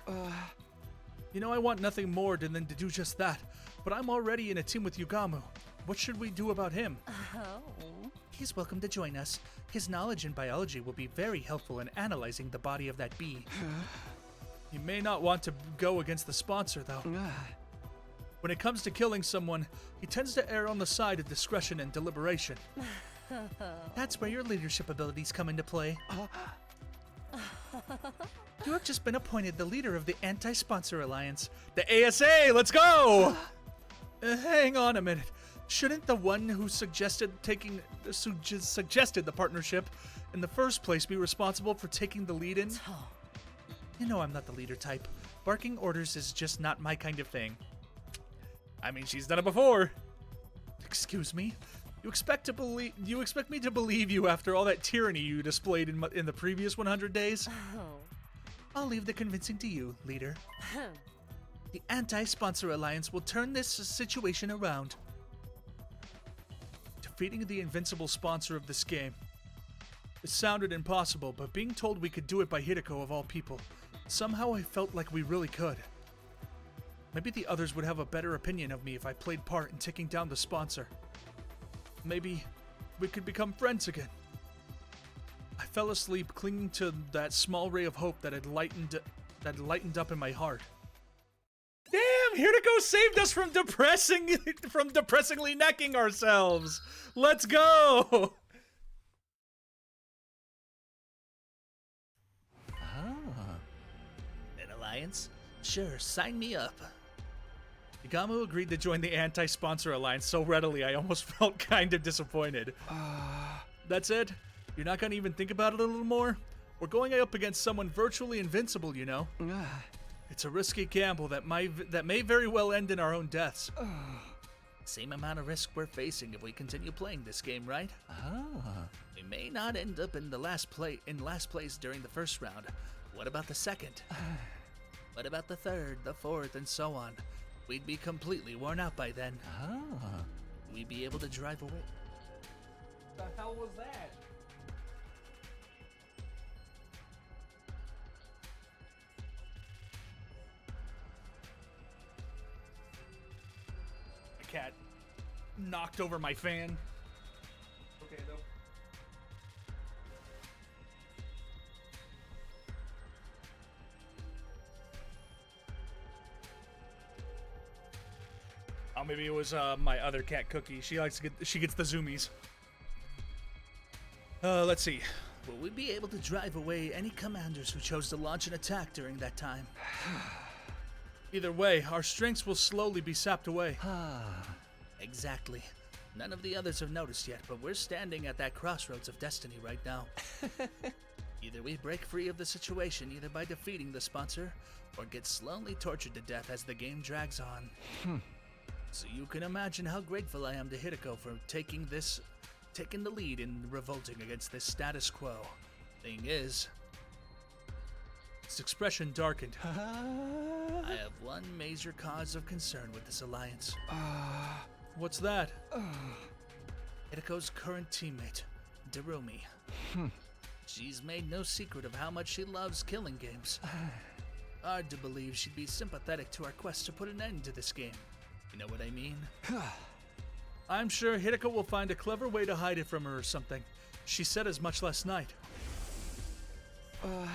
you know I want nothing more than to do just that, but I'm already in a team with Yugamu. What should we do about him? Oh. He's welcome to join us. His knowledge in biology will be very helpful in analyzing the body of that bee. You may not want to go against the sponsor, though. When it comes to killing someone, he tends to err on the side of discretion and deliberation. That's where your leadership abilities come into play. You have just been appointed the leader of the Anti-Sponsor Alliance, the ASA. Let's go! Hang on a minute. Shouldn't the one who suggested the partnership in the first place be responsible for taking the lead in? You know I'm not the leader type. Barking orders is just not my kind of thing. I mean, she's done it before. Excuse me? You expect me to believe you after all that tyranny you displayed in the previous 100 days? I'll leave the convincing to you, leader. The Anti-Sponsor Alliance will turn this situation around. Defeating the invincible sponsor of this game. It sounded impossible, but being told we could do it by Hideko of all people, somehow I felt like we really could. Maybe the others would have a better opinion of me if I played part in taking down the sponsor. Maybe we could become friends again. I fell asleep clinging to that small ray of hope that had lightened up in my heart. Damn, Hideko saved us from depressingly necking ourselves. Let's go. An alliance? Sure, sign me up. Yugamu agreed to join the Anti-Sponsor Alliance so readily I almost felt kind of disappointed. That's it? You're not gonna even think about it a little more? We're going up against someone virtually invincible, you know? It's a risky gamble that may very well end in our own deaths. Same amount of risk we're facing if we continue playing this game, right? We may not end up in last place during the first round. What about the second? What about the third, the fourth, and so on? We'd be completely worn out by then. We'd be able to drive away. What the hell was that? My cat knocked over my fan. Okay, though. Oh, maybe it was my other cat, Cookie. She gets the zoomies. Let's see. Will we be able to drive away any commanders who chose to launch an attack during that time? Either way, our strengths will slowly be sapped away. Exactly. None of the others have noticed yet, but we're standing at that crossroads of destiny right now. Either we break free of the situation either by defeating the sponsor, or get slowly tortured to death as the game drags on. So you can imagine how grateful I am to Hideko for taking the lead in revolting against this status quo. Thing is, his expression darkened. I have one major cause of concern with this alliance. What's that? Hideko's current teammate, Darumi. She's made no secret of how much she loves killing games. Hard to believe she'd be sympathetic to our quest to put an end to this game. You know what I mean? I'm sure Hideko will find a clever way to hide it from her or something. She said as much last night. Oh.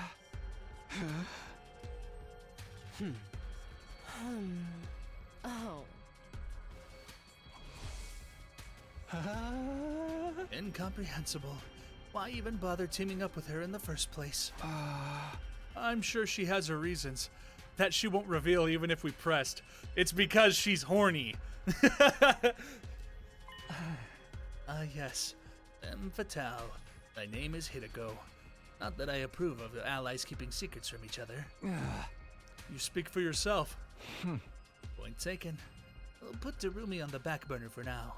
Incomprehensible. Why even bother teaming up with her in the first place? I'm sure she has her reasons. That she won't reveal even if we pressed. It's because she's horny. Yes. Femme fatale. My name is Hideko. Not that I approve of the allies keeping secrets from each other. You speak for yourself. Point taken. We'll put Darumi on the back burner for now.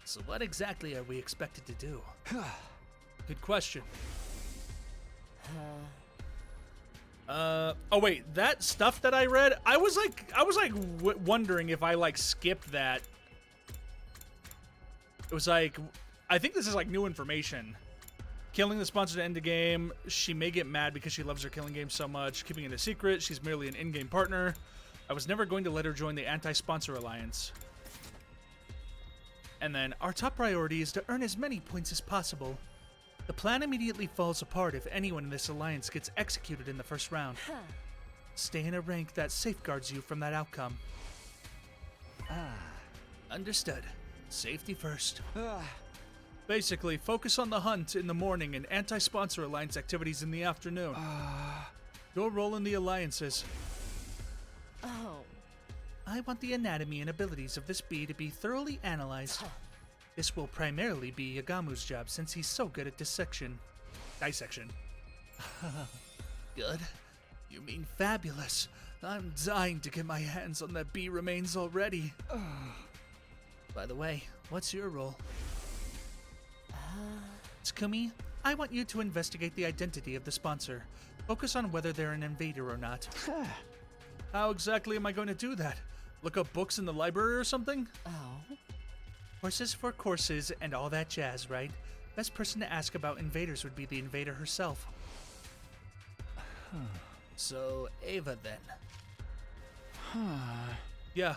So what exactly are we expected to do? Good question. Oh wait, that stuff that I read, I was wondering if I like skipped that. It was like, I think this is like new information. Killing the sponsor to end the game. She may get mad because she loves her killing game so much. Keeping it a secret. She's merely an in-game partner. I was never going to let her join the anti-sponsor alliance. And then, our top priority is to earn as many points as possible. The plan immediately falls apart if anyone in this alliance gets executed in the first round. Stay in a rank that safeguards you from that outcome. Understood. Safety first. Basically, focus on the hunt in the morning and anti-sponsor alliance activities in the afternoon. Go roll in the alliances. Oh. I want the anatomy and abilities of this bee to be thoroughly analyzed. This will primarily be Yagamu's job since he's so good at dissection. Dissection. Good. You mean fabulous. I'm dying to get my hands on that bee remains already. By the way, what's your role? Tsukumi, I want you to investigate the identity of the sponsor. Focus on whether they're an invader or not. How exactly am I going to do that? Look up books in the library or something? Oh. Horses for courses and all that jazz, right? Best person to ask about invaders would be the invader herself. So, Ava then. Yeah,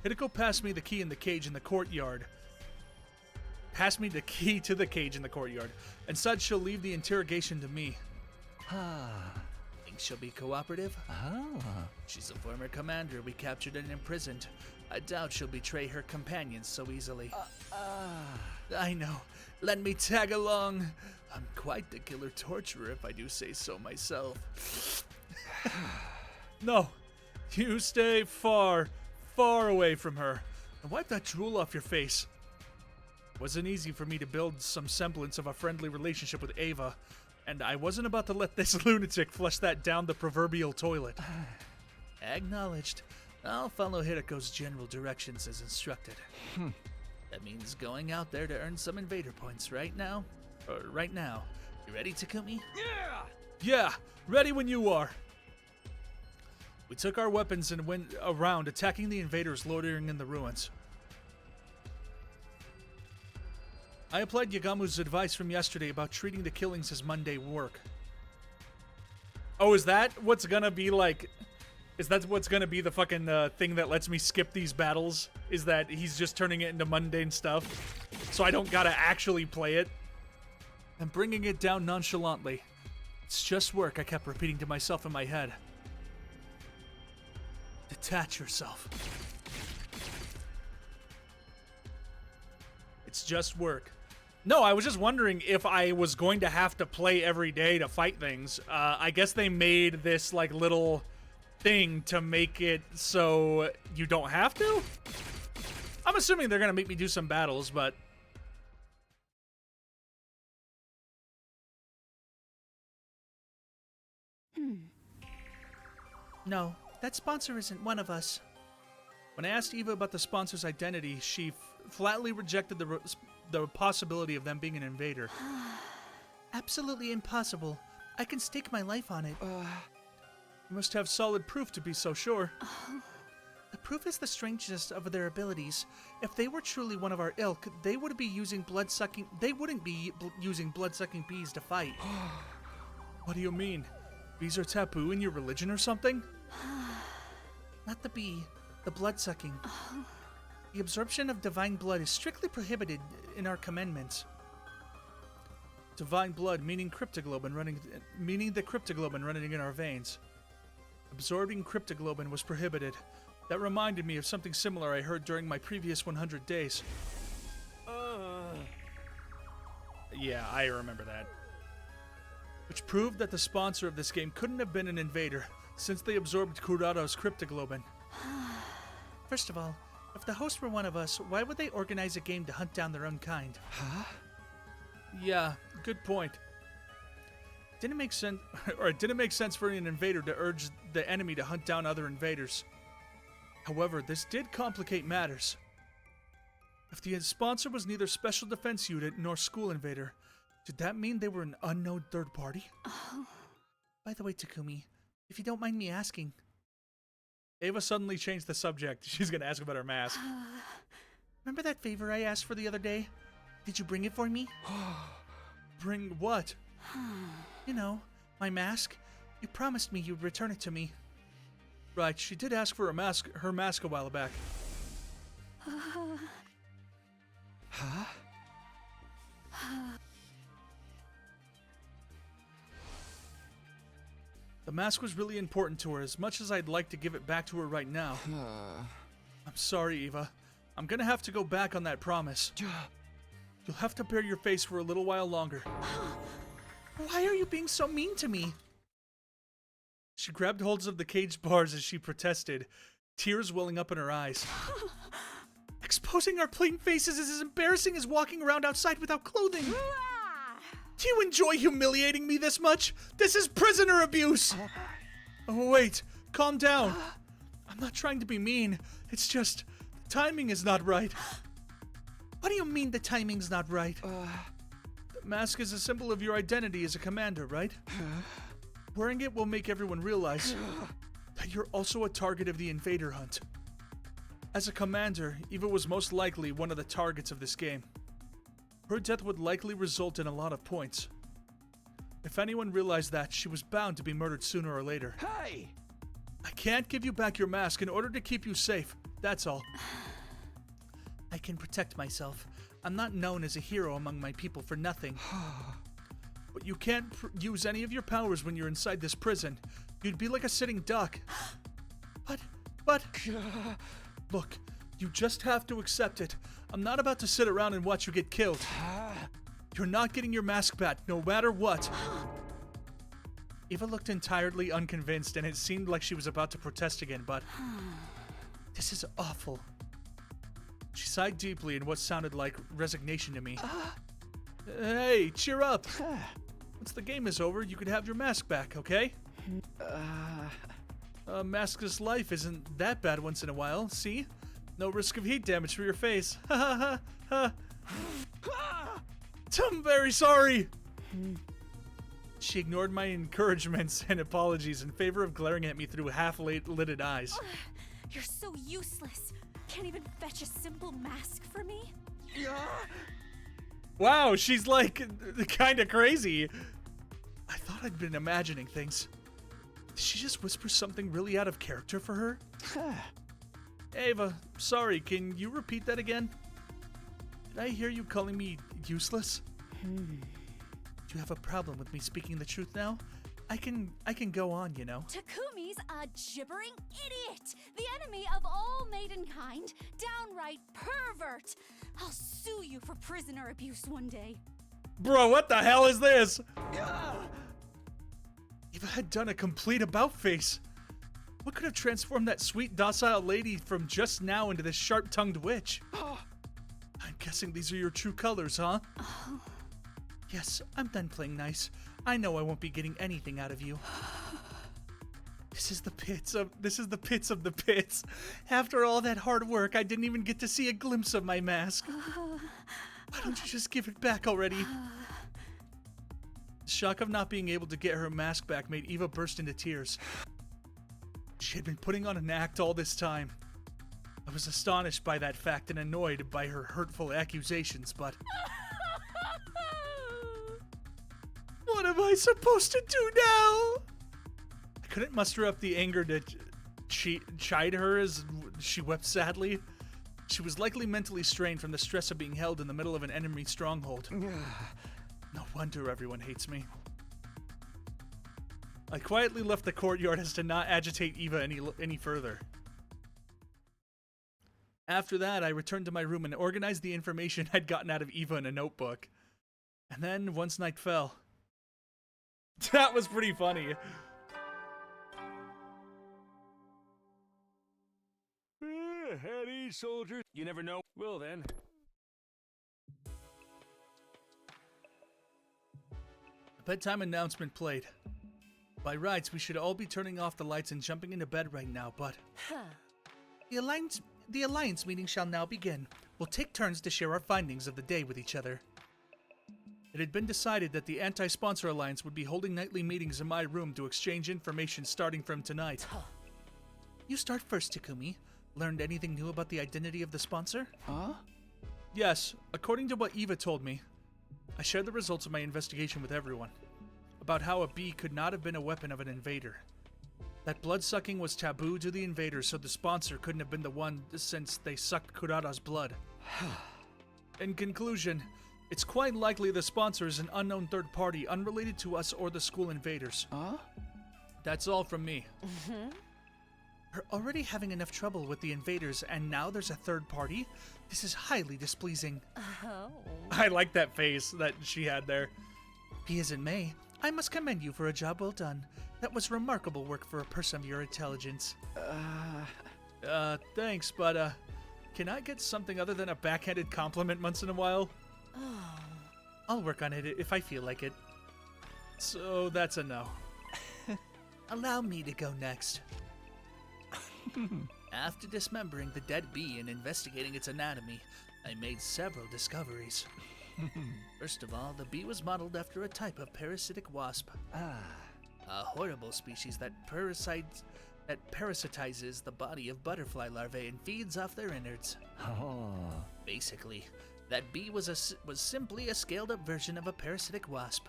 Hideko passed me the key in the cage in the courtyard. Passed me the key to the cage in the courtyard, and said she'll leave the interrogation to me. Think she'll be cooperative? She's a former commander we captured and imprisoned. I doubt she'll betray her companions so easily. I know. Let me tag along. I'm quite the killer torturer if I do say so myself. No. You stay far, far away from her. And wipe that drool off your face. It wasn't easy for me to build some semblance of a friendly relationship with Ava, and I wasn't about to let this lunatic flush that down the proverbial toilet. Acknowledged. I'll follow Hideko's general directions as instructed. That means going out there to earn some invader points right now. Right now. You ready, Takumi? Yeah, ready when you are. We took our weapons and went around attacking the invaders loitering in the ruins. I applied Yagamu's advice from yesterday about treating the killings as mundane work. Oh, is that what's gonna be like? Is that what's gonna be the fucking thing that lets me skip these battles? Is that he's just turning it into mundane stuff? So I don't gotta actually play it? I'm bringing it down nonchalantly. It's just work, I kept repeating to myself in my head. Detach yourself. It's just work. No, I was just wondering if I was going to have to play every day to fight things. I guess they made this like little thing to make it so you don't have to? I'm assuming they're gonna make me do some battles, but... No, that sponsor isn't one of us. When I asked Eva about the sponsor's identity, she flatly rejected the possibility of them being an invader. Absolutely impossible. I can stake my life on it. You must have solid proof to be so sure. The proof is the strangeness of their abilities. If they were truly one of our ilk, they would be using blood-sucking. They wouldn't be using blood-sucking bees to fight. What do you mean? Bees are taboo in your religion or something? Not the bee, the blood-sucking. The absorption of divine blood is strictly prohibited in our commandments. Divine blood, meaning the cryptoglobin running in our veins. Absorbing cryptoglobin was prohibited. That reminded me of something similar I heard during my previous 100 days. Yeah, I remember that. Which proved that the sponsor of this game couldn't have been an invader, since they absorbed Curado's cryptoglobin. First of all, if the host were one of us, why would they organize a game to hunt down their own kind? Huh? Yeah, good point. Didn't make sense, or it didn't make sense for an invader to urge the enemy to hunt down other invaders. However, this did complicate matters. If the sponsor was neither Special Defense Unit nor School Invader, did that mean they were an unknown third party? By the way, Takumi, if you don't mind me asking. Ava suddenly changed the subject. She's gonna ask about her mask. Remember that favor I asked for the other day? Did you bring it for me? Bring what? You know, my mask. You promised me you'd return it to me. Right, she did ask for her mask a while back. Huh? The mask was really important to her, as much as I'd like to give it back to her right now. I'm sorry, Eva. I'm gonna have to go back on that promise. You'll have to bear your face for a little while longer. Why are you being so mean to me? She grabbed holds of the cage bars as she protested, tears welling up in her eyes. Exposing our plain faces is as embarrassing as walking around outside without clothing. Do you enjoy humiliating me this much? This is prisoner abuse! Oh, wait. Calm down. I'm not trying to be mean. It's just, the timing is not right. What do you mean the timing's not right? The mask is a symbol of your identity as a commander, right? Wearing it will make everyone realize that you're also a target of the invader hunt. As a commander, Eva was most likely one of the targets of this game. Her death would likely result in a lot of points. If anyone realized that, she was bound to be murdered sooner or later. Hey! I can't give you back your mask in order to keep you safe, that's all. I can protect myself. I'm not known as a hero among my people for nothing. But you can't use any of your powers when you're inside this prison. You'd be like a sitting duck. But... Look, you just have to accept it. I'm not about to sit around and watch you get killed. You're not getting your mask back, no matter what. Eva looked entirely unconvinced, and it seemed like she was about to protest again, but... This is awful. She sighed deeply in what sounded like resignation to me. Hey, cheer up. Once the game is over, you could have your mask back, okay? Maskless life isn't that bad once in a while, see? No risk of heat damage for your face. Ha ha ha ha. I'm very sorry. She ignored my encouragements and apologies in favor of glaring at me through half-lidded eyes. You're so useless. Can't even fetch a simple mask for me? Wow, she's like kind of crazy. I thought I'd been imagining things. Did she just whisper something really out of character for her? Ava, sorry, can you repeat that again? Did I hear you calling me useless? Do you have a problem with me speaking the truth now? I can go on, you know. Takumi's a gibbering idiot! The enemy of all maidenkind! Downright pervert! I'll sue you for prisoner abuse one day. Bro, what the hell is this? Eva had done a complete about-face. What could have transformed that sweet, docile lady from just now into this sharp-tongued witch? I'm guessing these are your true colors, huh? Yes, I'm done playing nice. I know I won't be getting anything out of you. This is the pits of the pits. After all that hard work, I didn't even get to see a glimpse of my mask. Why don't you just give it back already? The shock of not being able to get her mask back made Eva burst into tears. She had been putting on an act all this time. I was astonished by that fact and annoyed by her hurtful accusations, but... What am I supposed to do now? I couldn't muster up the anger to chide her as she wept sadly. She was likely mentally strained from the stress of being held in the middle of an enemy stronghold. No wonder everyone hates me. I quietly left the courtyard as to not agitate Eva any further. After that, I returned to my room and organized the information I'd gotten out of Eva in a notebook. And then, once night fell... That was pretty funny. At ease, soldiers. You never know. Well then. The bedtime announcement played. By rights, we should all be turning off the lights and jumping into bed right now, but... The Alliance meeting shall now begin. We'll take turns to share our findings of the day with each other. It had been decided that the Anti-Sponsor Alliance would be holding nightly meetings in my room to exchange information starting from tonight. You start first, Takumi. Learned anything new about the identity of the sponsor? Huh? Yes, according to what Eva told me. I shared the results of my investigation with everyone. About how a bee could not have been a weapon of an invader. That blood-sucking was taboo to the invaders, so the sponsor couldn't have been the one since they sucked Kurata's blood. In conclusion, it's quite likely the sponsor is an unknown third party unrelated to us or the school invaders. Huh? That's all from me. We're already having enough trouble with the invaders, and now there's a third party? This is highly displeasing. Oh. I like that face that she had there. Be as it may, I must commend you for a job well done. That was remarkable work for a person of your intelligence. Thanks, but, can I get something other than a backhanded compliment once in a while? Oh. I'll work on it if I feel like it. So that's a no. Allow me to go next. After dismembering the dead bee and investigating its anatomy, I made several discoveries. First of all, the bee was modeled after a type of parasitic wasp. A horrible species that parasitizes the body of butterfly larvae and feeds off their innards. Basically, that bee was simply a scaled-up version of a parasitic wasp.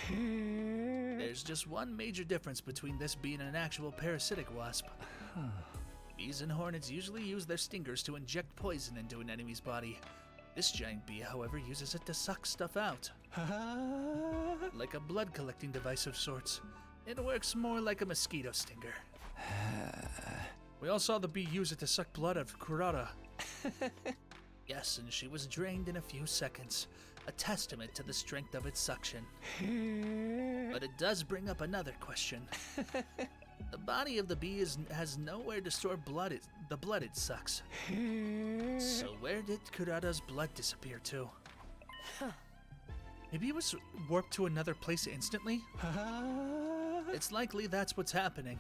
There's just one major difference between this bee and an actual parasitic wasp. Bees and hornets usually use their stingers to inject poison into an enemy's body. This giant bee, however, uses it to suck stuff out. Like a blood-collecting device of sorts. It works more like a mosquito stinger. We all saw the bee use it to suck blood out of Kurata. Yes, and she was drained in a few seconds. A testament to the strength of its suction. But it does bring up another question. The body of the bee has nowhere to store the blood it sucks. So where did Kurata's blood disappear to? Maybe it was warped to another place instantly? It's likely that's what's happening.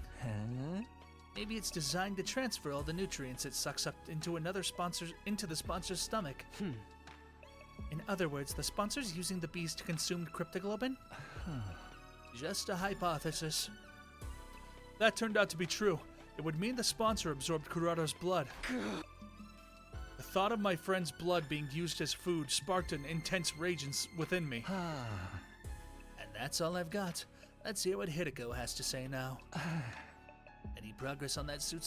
Maybe it's designed to transfer all the nutrients it sucks up into the sponsor's stomach. In other words, the sponsor's using the bees to consume cryptoglobin? Just a hypothesis. That turned out to be true. It would mean the sponsor absorbed Kurata's blood. The thought of my friend's blood being used as food sparked an intense rage within me. And that's all I've got. Let's hear what Hideko has to say now. Any progress on that suit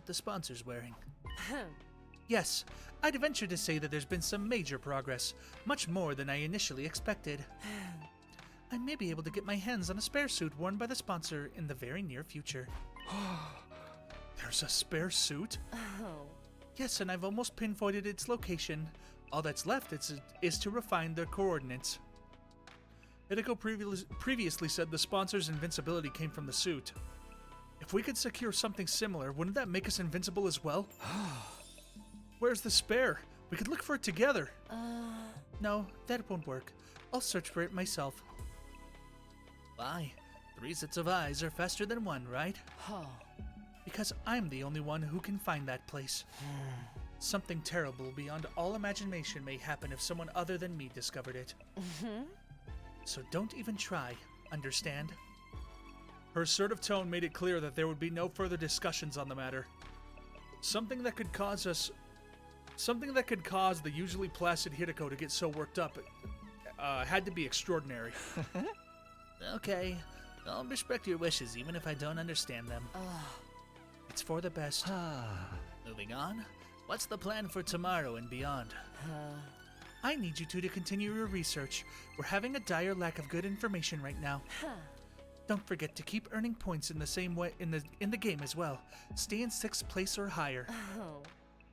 the sponsor's wearing? Yes, I'd venture to say that there's been some major progress, much more than I initially expected. I may be able to get my hands on a spare suit worn by the sponsor in the very near future. There's a spare suit? Oh. Yes, and I've almost pinpointed its location. All that's left is to refine their coordinates. Hideko previously said the sponsor's invincibility came from the suit. If we could secure something similar, wouldn't that make us invincible as well? Where's the spare? We could look for it together. No, that won't work. I'll search for it myself. Why? 3 sets of eyes are faster than 1, right? Because I'm the only one who can find that place. Something terrible beyond all imagination may happen if someone other than me discovered it. So don't even try, understand? Her assertive tone made it clear that there would be no further discussions on the matter. Something that could cause the usually placid Hideko to get so worked up had to be extraordinary. Okay, I'll respect your wishes even if I don't understand them. It's for the best. Moving on, what's the plan for tomorrow and beyond? I need you two to continue your research. We're having a dire lack of good information right now. Don't forget to keep earning points in the same way in the game as well. Stay in 6th place or higher.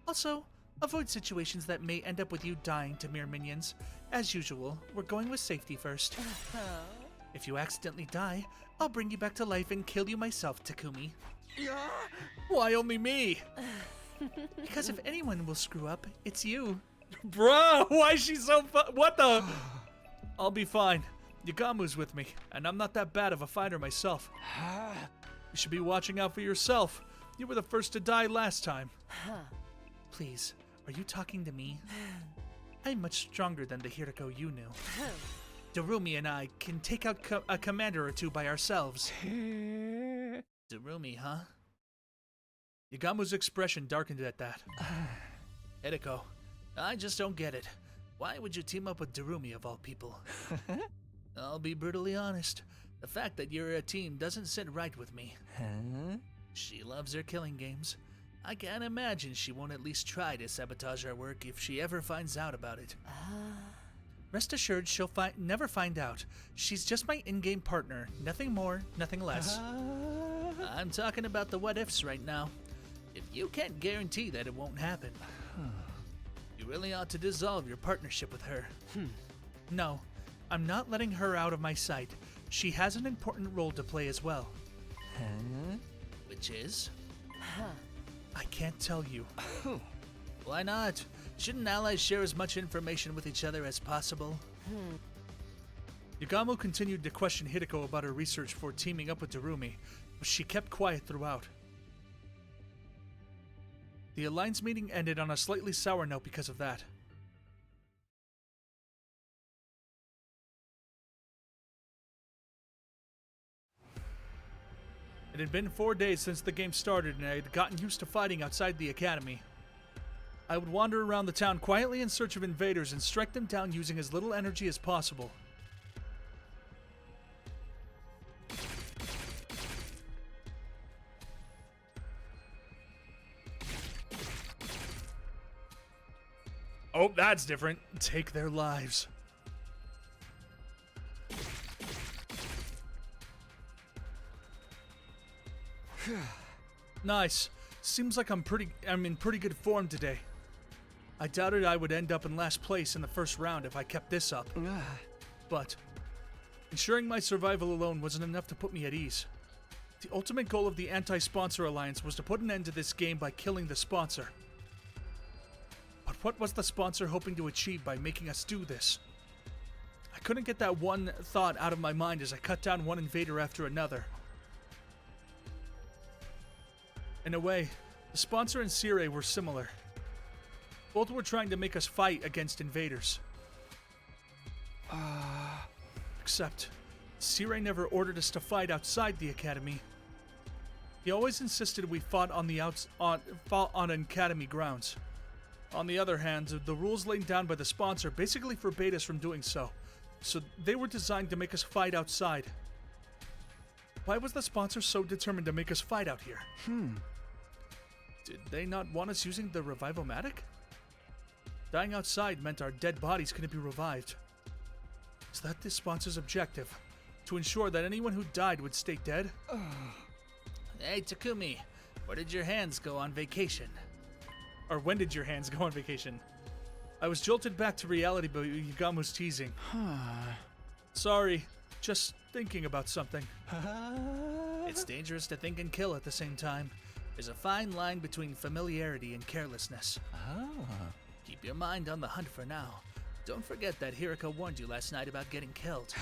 Also, Avoid situations that may end up with you dying to mere minions. As usual, we're going with safety first. If you accidentally die, I'll bring you back to life and kill you myself, Takumi. Why only me? Because if anyone will screw up, it's you. Bruh, why is she so what the? I'll be fine. Yagamu's with me, and I'm not that bad of a fighter myself. You should be watching out for yourself. You were the first to die last time. Please, are you talking to me? I'm much stronger than the Hiriko you knew. Darumi and I can take out a commander or two by ourselves. Darumi, huh? Yagamu's expression darkened at that. Hiriko, I just don't get it. Why would you team up with Darumi of all people? I'll be brutally honest. The fact that you're a team doesn't sit right with me. She loves her killing games. I can't imagine she won't at least try to sabotage our work if she ever finds out about it. Rest assured, she'll never find out. She's just my in-game partner. Nothing more, nothing less. I'm talking about the what-ifs right now. If you can't guarantee that it won't happen, you really ought to dissolve your partnership with her. No, I'm not letting her out of my sight. She has an important role to play as well. Which is? I can't tell you. Why not? Shouldn't allies share as much information with each other as possible? Yagamu continued to question Hideko about her research for teaming up with Darumi, but she kept quiet throughout. The Alliance meeting ended on a slightly sour note because of that. It had been 4 days since the game started, and I had gotten used to fighting outside the academy. I would wander around the town quietly in search of invaders and strike them down using as little energy as possible. Oh, that's different. Take their lives. Nice. Seems like I'm in pretty good form today. I doubted I would end up in last place in the first round if I kept this up. But ensuring my survival alone wasn't enough to put me at ease. The ultimate goal of the Anti-Sponsor Alliance was to put an end to this game by killing the sponsor. But what was the sponsor hoping to achieve by making us do this? I couldn't get that one thought out of my mind as I cut down one invader after another. In a way, the sponsor and Sirei were similar. Both were trying to make us fight against invaders. Except, Sirei never ordered us to fight outside the academy. He always insisted we fought on academy grounds. On the other hand, the rules laid down by the sponsor basically forbade us from doing so, so they were designed to make us fight outside. Why was the sponsor so determined to make us fight out here? Did they not want us using the Revivomatic? Dying outside meant our dead bodies couldn't be revived. Is that the sponsor's objective? To ensure that anyone who died would stay dead? Hey, Takumi, where did your hands go on vacation? Or when did your hands go on vacation? I was jolted back to reality by Yagamu's teasing. Sorry, just thinking about something. It's dangerous to think and kill at the same time. There's a fine line between familiarity and carelessness. Keep your mind on the hunt for now. Don't forget that Hiriko warned you last night about getting killed.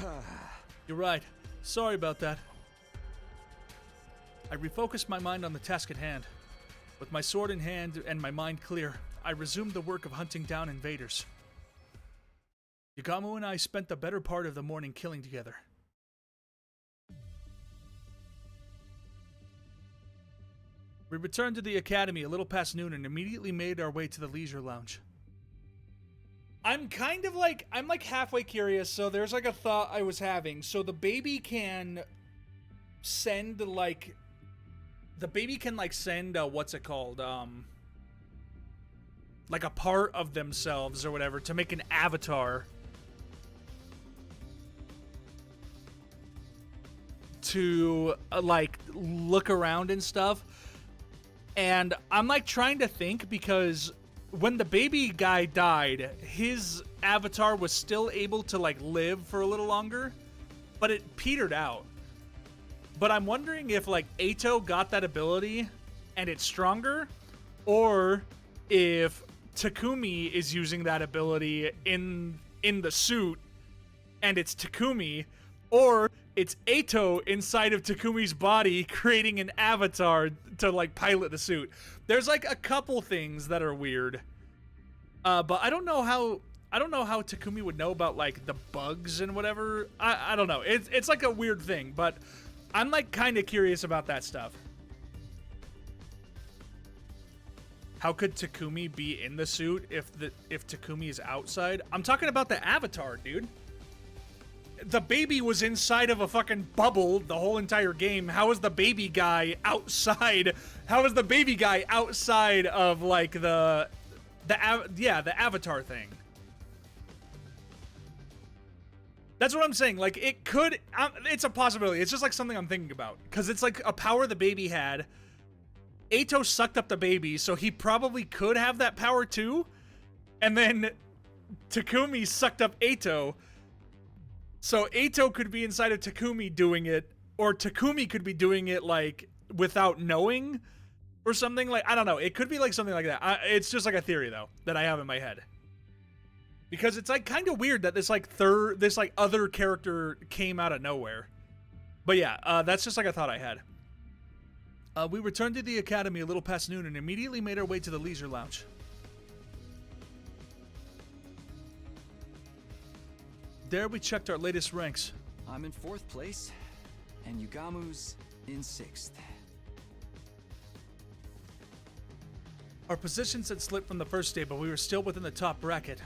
You're right. Sorry about that. I refocused my mind on the task at hand. With my sword in hand and my mind clear, I resumed the work of hunting down invaders. Yagamu and I spent the better part of the morning killing together. We returned to the academy a little past noon and immediately made our way to the leisure lounge. I'm halfway curious, so there's like a thought I was having. So the baby can send what's it called? Like a part of themselves or whatever to make an avatar to look around and stuff. And I'm trying to think because when the baby guy died, his avatar was still able to like live for a little longer, but it petered out. But I'm wondering if like Ato got that ability and it's stronger, or if Takumi is using that ability in the suit and it's Takumi, or it's Ato inside of Takumi's body creating an avatar to like pilot the suit. There's like a couple things that are weird. But I don't know how Takumi would know about like the bugs and whatever. I don't know. It's like a weird thing, but I'm like kind of curious about that stuff. How could Takumi be in the suit if Takumi is outside? I'm talking about the avatar, dude. The baby was inside of a fucking bubble the whole entire game. How is the baby guy outside? How is the baby guy outside of like the avatar thing? That's what I'm saying. Like it could, it's a possibility. It's just like something I'm thinking about because it's like a power the baby had. Ato sucked up the baby, so he probably could have that power too. And then Takumi sucked up Ato. So Ato could be inside of Takumi doing it, or Takumi could be doing it like without knowing or something. Like, I don't know. It could be like something like that. It's just like a theory though that I have in my head. Because it's like kind of weird that this other character came out of nowhere. But yeah, that's just like a thought I had. We returned to the academy a little past noon and immediately made our way to the leisure lounge. There we checked our latest ranks. I'm in 4th place, and Yugamu's in 6th. Our positions had slipped from the first day, but we were still within the top bracket.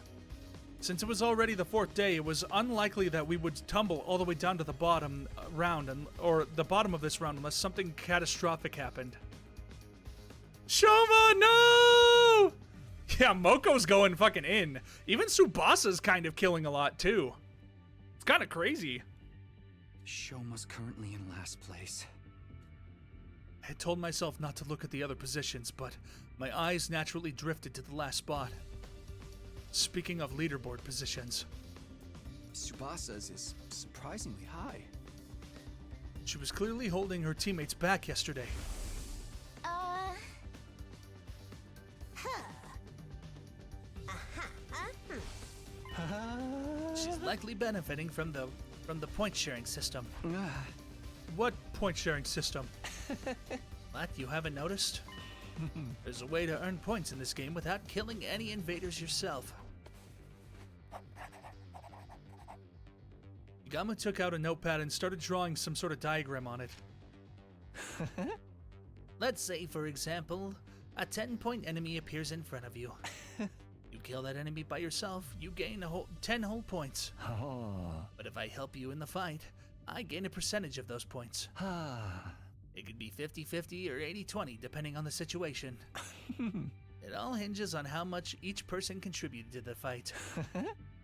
Since it was already the 4th day, it was unlikely that we would tumble all the way down to the bottom round, or the bottom of this round, unless something catastrophic happened. Shoma, no! Yeah, Moko's going fucking in. Even Tsubasa's kind of killing a lot, too. It's kind of crazy. Shoma's currently in last place. I had told myself not to look at the other positions, but my eyes naturally drifted to the last spot. Speaking of leaderboard positions, Tsubasa's is surprisingly high. She was clearly holding her teammates back yesterday. She's likely benefiting from the point sharing system. What point sharing system? What, you haven't noticed? There's a way to earn points in this game without killing any invaders yourself. Yagama took out a notepad and started drawing some sort of diagram on it. Let's say, for example, a 10-point enemy appears in front of you. You kill that enemy by yourself, you gain 10 whole points. But if I help you in the fight, I gain a percentage of those points. It could be 50-50 or 80-20, depending on the situation. It all hinges on how much each person contributed to the fight.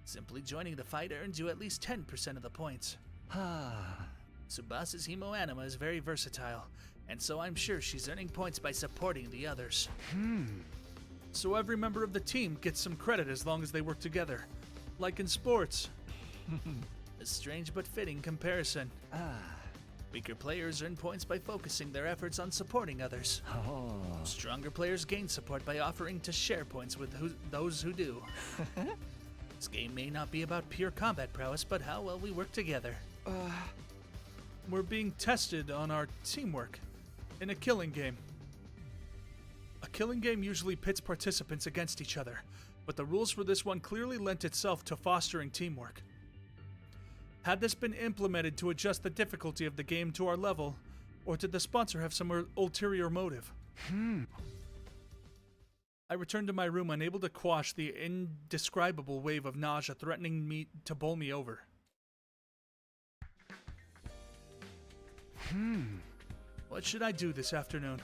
Simply joining the fight earns you at least 10% of the points. Tsubasa's Himo Anima is very versatile, and so I'm sure she's earning points by supporting the others. So every member of the team gets some credit as long as they work together, like in sports. A strange but fitting comparison. Weaker players earn points by focusing their efforts on supporting others. Stronger players gain support by offering to share points with those who do. This game may not be about pure combat prowess, but how well we work together. We're being tested on our teamwork in a killing game. A killing game usually pits participants against each other, but the rules for this one clearly lent itself to fostering teamwork. Had this been implemented to adjust the difficulty of the game to our level, or did the sponsor have some ulterior motive? I returned to my room, unable to quash the indescribable wave of nausea threatening me to bowl me over. What should I do this afternoon?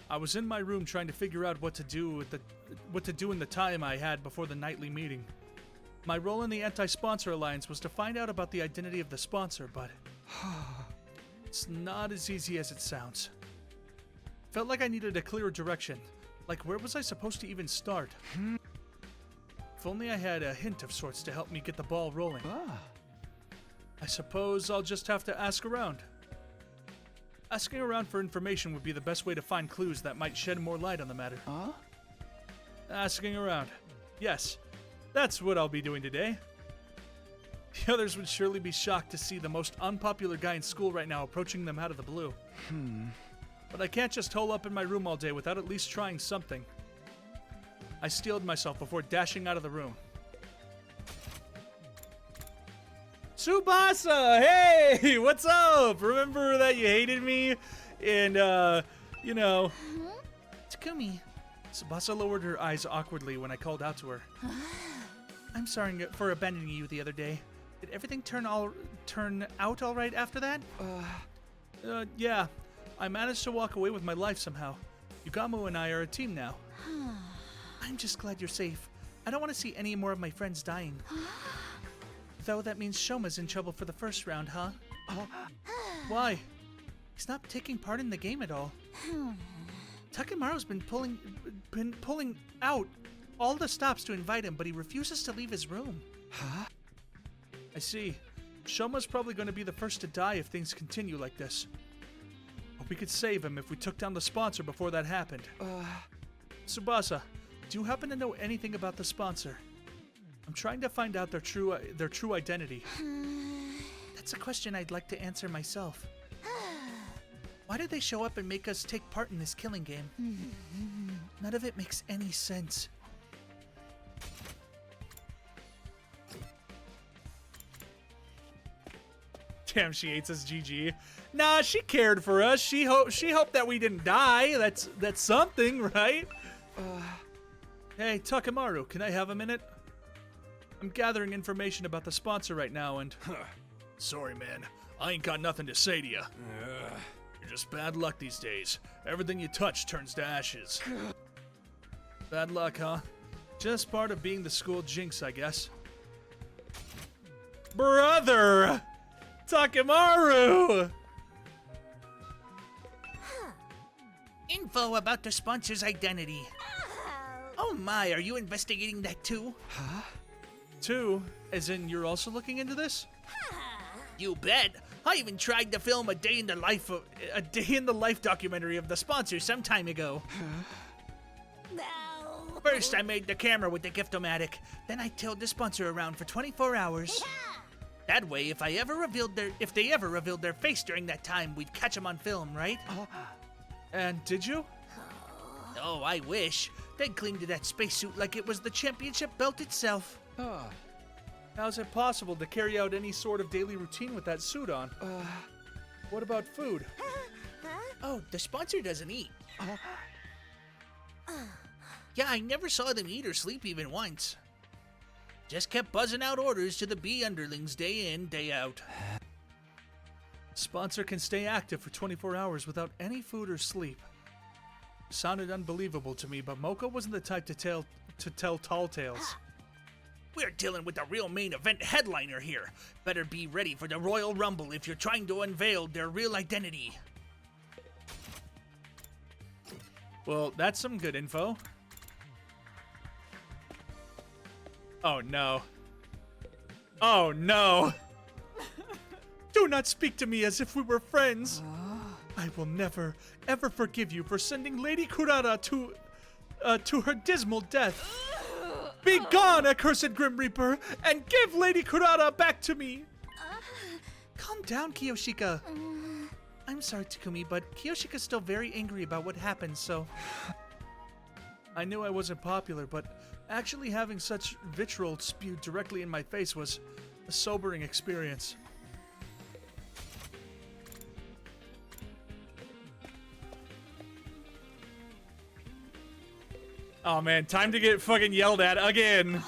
I was in my room trying to figure out what to do in the time I had before the nightly meeting. My role in the Anti-Sponsor Alliance was to find out about the identity of the sponsor, but it's not as easy as it sounds. Felt like I needed a clearer direction, Like, where was I supposed to even start? If only I had a hint of sorts to help me get the ball rolling. I suppose I'll just have to ask around. Asking around for information would be the best way to find clues that might shed more light on the matter. Asking around. Yes, that's what I'll be doing today. The others would surely be shocked to see the most unpopular guy in school right now approaching them out of the blue. But I can't just hole up in my room all day without at least trying something. I steeled myself before dashing out of the room. Tsubasa! Hey! What's up? Remember that you hated me? And, you know... Takumi. Tsubasa lowered her eyes awkwardly when I called out to her. I'm sorry for abandoning you the other day. Did everything turn out all right after that? Yeah. I managed to walk away with my life somehow. Yugamu and I are a team now. I'm just glad you're safe. I don't want to see any more of my friends dying. Though that means Shoma's in trouble for the first round, huh? Why? He's not taking part in the game at all. Takemaru's been pulling out all the stops to invite him, but he refuses to leave his room. I see. Shoma's probably going to be the first to die if things continue like this. But we could save him if we took down the sponsor before that happened. Tsubasa, do you happen to know anything about the sponsor? I'm trying to find out their true identity. That's a question I'd like to answer myself. Why did they show up and make us take part in this killing game? None of it makes any sense. Damn, she hates us, GG. Nah, she cared for us. She hoped that we didn't die. That's something, right? Hey, Takemaru, can I have a minute? I'm gathering information about the sponsor right now and... Sorry, man. I ain't got nothing to say to you. You're just bad luck these days. Everything you touch turns to ashes. Bad luck, huh? Just part of being the school jinx, I guess. Brother! Takemaru! Info about the sponsor's identity. Oh my, are you investigating that too? Too? As in, you're also looking into this? You bet. I even tried to film a day in the life documentary of the sponsor some time ago. No. First, I made the camera with the Gift-O-Matic. Then I tailed the sponsor around for 24 hours. That way, if they ever revealed their face during that time, we'd catch them on film, right? And did you? Oh, I wish. They'd cling to that spacesuit like it was the championship belt itself. How's it possible to carry out any sort of daily routine with that suit on? What about food? Oh, the sponsor doesn't eat. Yeah, I never saw them eat or sleep even once. Just kept buzzing out orders to the B underlings day in, day out. Sponsor can stay active for 24 hours without any food or sleep. Sounded unbelievable to me, but Moko wasn't the type to tell tall tales. We're dealing with the real main event headliner here. Better be ready for the Royal Rumble if you're trying to unveil their real identity. Well, that's some good info. Oh no. Oh no! Do not speak to me as if we were friends! I will never, ever forgive you for sending Lady Kurara to her dismal death. Be gone, accursed Grim Reaper, and give Lady Kurara back to me! Calm down, Kiyoshika. I'm sorry, Takumi, but Kiyoshika's still very angry about what happened, so... I knew I wasn't popular, but actually having such vitriol spewed directly in my face was a sobering experience. Oh man, time to get fucking yelled at again.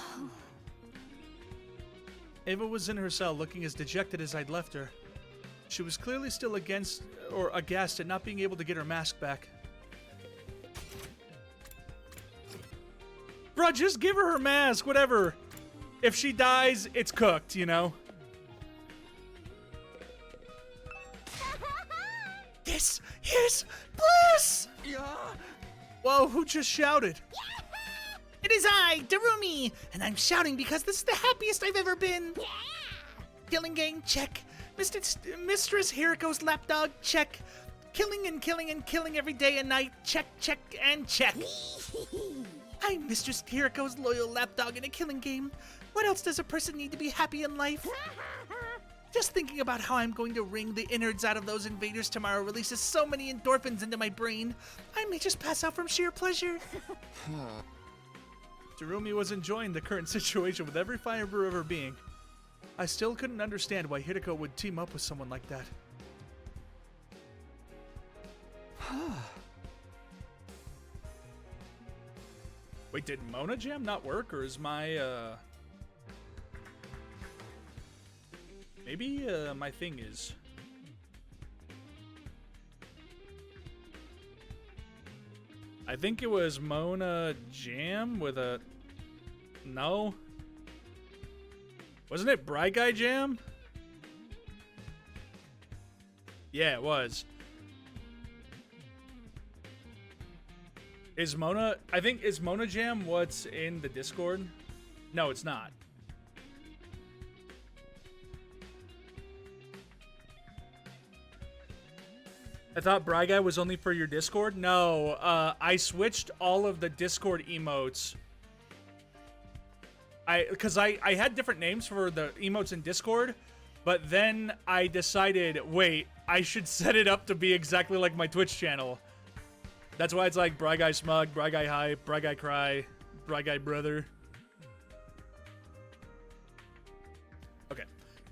Ava was in her cell looking as dejected as I'd left her. She was clearly still aghast at not being able to get her mask back. Bruh, just give her mask, whatever. If she dies, it's cooked, you know? This is bliss! Whoa, who just shouted? It is I, Darumi, and I'm shouting because this is the happiest I've ever been. Killing game, check. Mistress Hiriko's lapdog, check. Killing and killing and killing every day and night, check, check, and check. I'm Mistress Hiriko's loyal lapdog in a killing game. What else does a person need to be happy in life? Just thinking about how I'm going to wring the innards out of those invaders tomorrow releases so many endorphins into my brain. I may just pass out from sheer pleasure. Darumi was enjoying the current situation with every fiber of her being. I still couldn't understand why Hideko would team up with someone like that. Wait, did Mona Jam not work, or is my, maybe, my thing is... I think it was Mona Jam with a... No? Wasn't it Bry Guy Jam? Yeah, it was. Is Mona... I think, is Mona Jam what's in the Discord? No, it's not. I thought Bry Guy was only for your Discord? No, I switched all of the Discord emotes. Because I had different names for the emotes in Discord, but then I decided, wait, I should set it up to be exactly like my Twitch channel. That's why it's like Bry Guy Smug, Bry Guy Hype, Bry Guy Cry, Bry Guy Brother. Okay.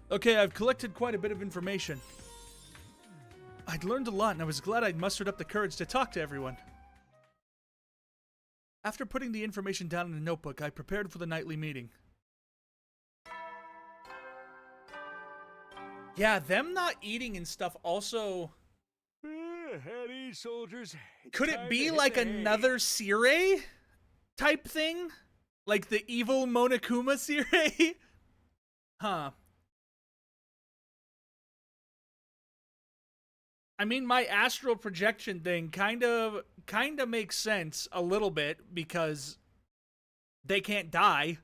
Okay, I've collected quite a bit of information. I'd learned a lot, and I was glad I'd mustered up the courage to talk to everyone. After putting the information down in a notebook, I prepared for the nightly meeting. Yeah, them not eating and stuff also... Heady soldiers. Could it be like another Sirei type thing? Like the evil Monokuma Sirei? Huh. I mean, my astral projection thing kind of makes sense a little bit because they can't die,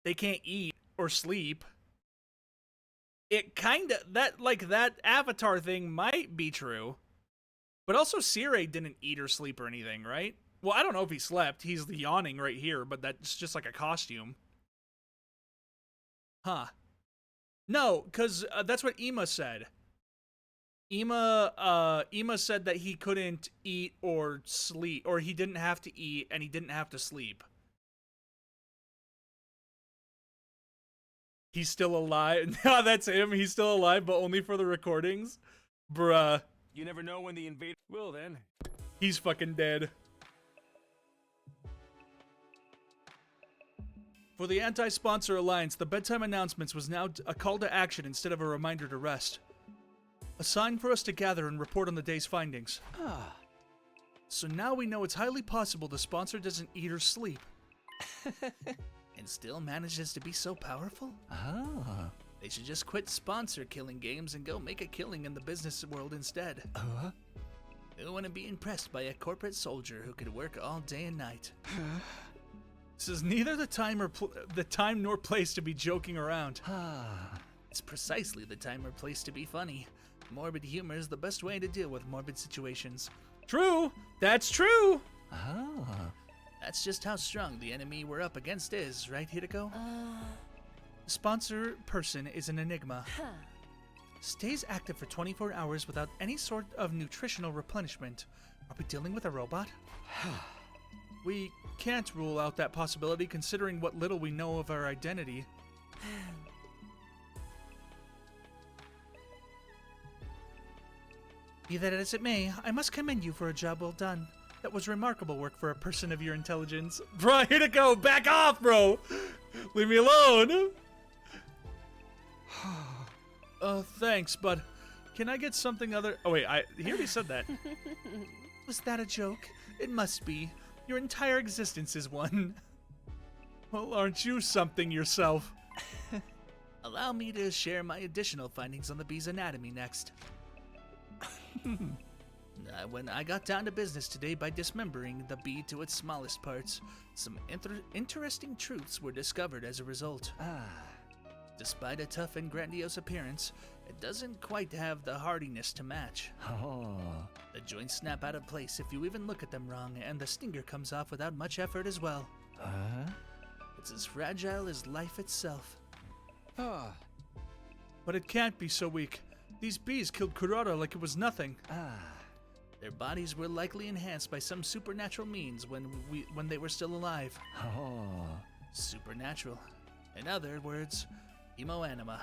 they can't eat or sleep. It kind of that Avatar thing might be true, but also Sirei didn't eat or sleep or anything, right? Well, I don't know if he slept. He's yawning right here, but that's just like a costume. Huh? No, because that's what Ima said. Ima said that he couldn't eat or sleep, or he didn't have to eat and he didn't have to sleep. He's still alive. No, that's him. He's still alive, but only for the recordings. Bruh. You never know when the invader will then. He's fucking dead. For the Anti-Sponsor Alliance, the bedtime announcements was now a call to action instead of a reminder to rest. A sign for us to gather and report on the day's findings. So now we know it's highly possible the sponsor doesn't eat or sleep. And still manages to be so powerful? They should just quit sponsor killing games and go make a killing in the business world instead. Who wouldn't be impressed by a corporate soldier who could work all day and night? This is neither the time nor place to be joking around. It's precisely the time or place to be funny. Morbid humor is the best way to deal with morbid situations. True! That's true! That's just how strong the enemy we're up against is, right, Hideko? The sponsor person is an enigma. Stays active for 24 hours without any sort of nutritional replenishment. Are we dealing with a robot? We can't rule out that possibility considering what little we know of her identity. Be that as it may, I must commend you for a job well done. That was remarkable work for a person of your intelligence. Bro, here to go. Back off, bro. Leave me alone. Thanks, but can I get something other... Oh, wait, he already said that. Was that a joke? It must be. Your entire existence is one. Well, aren't you something yourself? Allow me to share my additional findings on the bee's anatomy next. When I got down to business today by dismembering the bee to its smallest parts, some interesting truths were discovered as a result. Despite a tough and grandiose appearance, it doesn't quite have the hardiness to match. The joints snap out of place if you even look at them wrong, and the stinger comes off without much effort as well. It's as fragile as life itself. But it can't be so weak. These bees killed Kurata like it was nothing. Their bodies were likely enhanced by some supernatural means when they were still alive. Supernatural. In other words, hemoanima.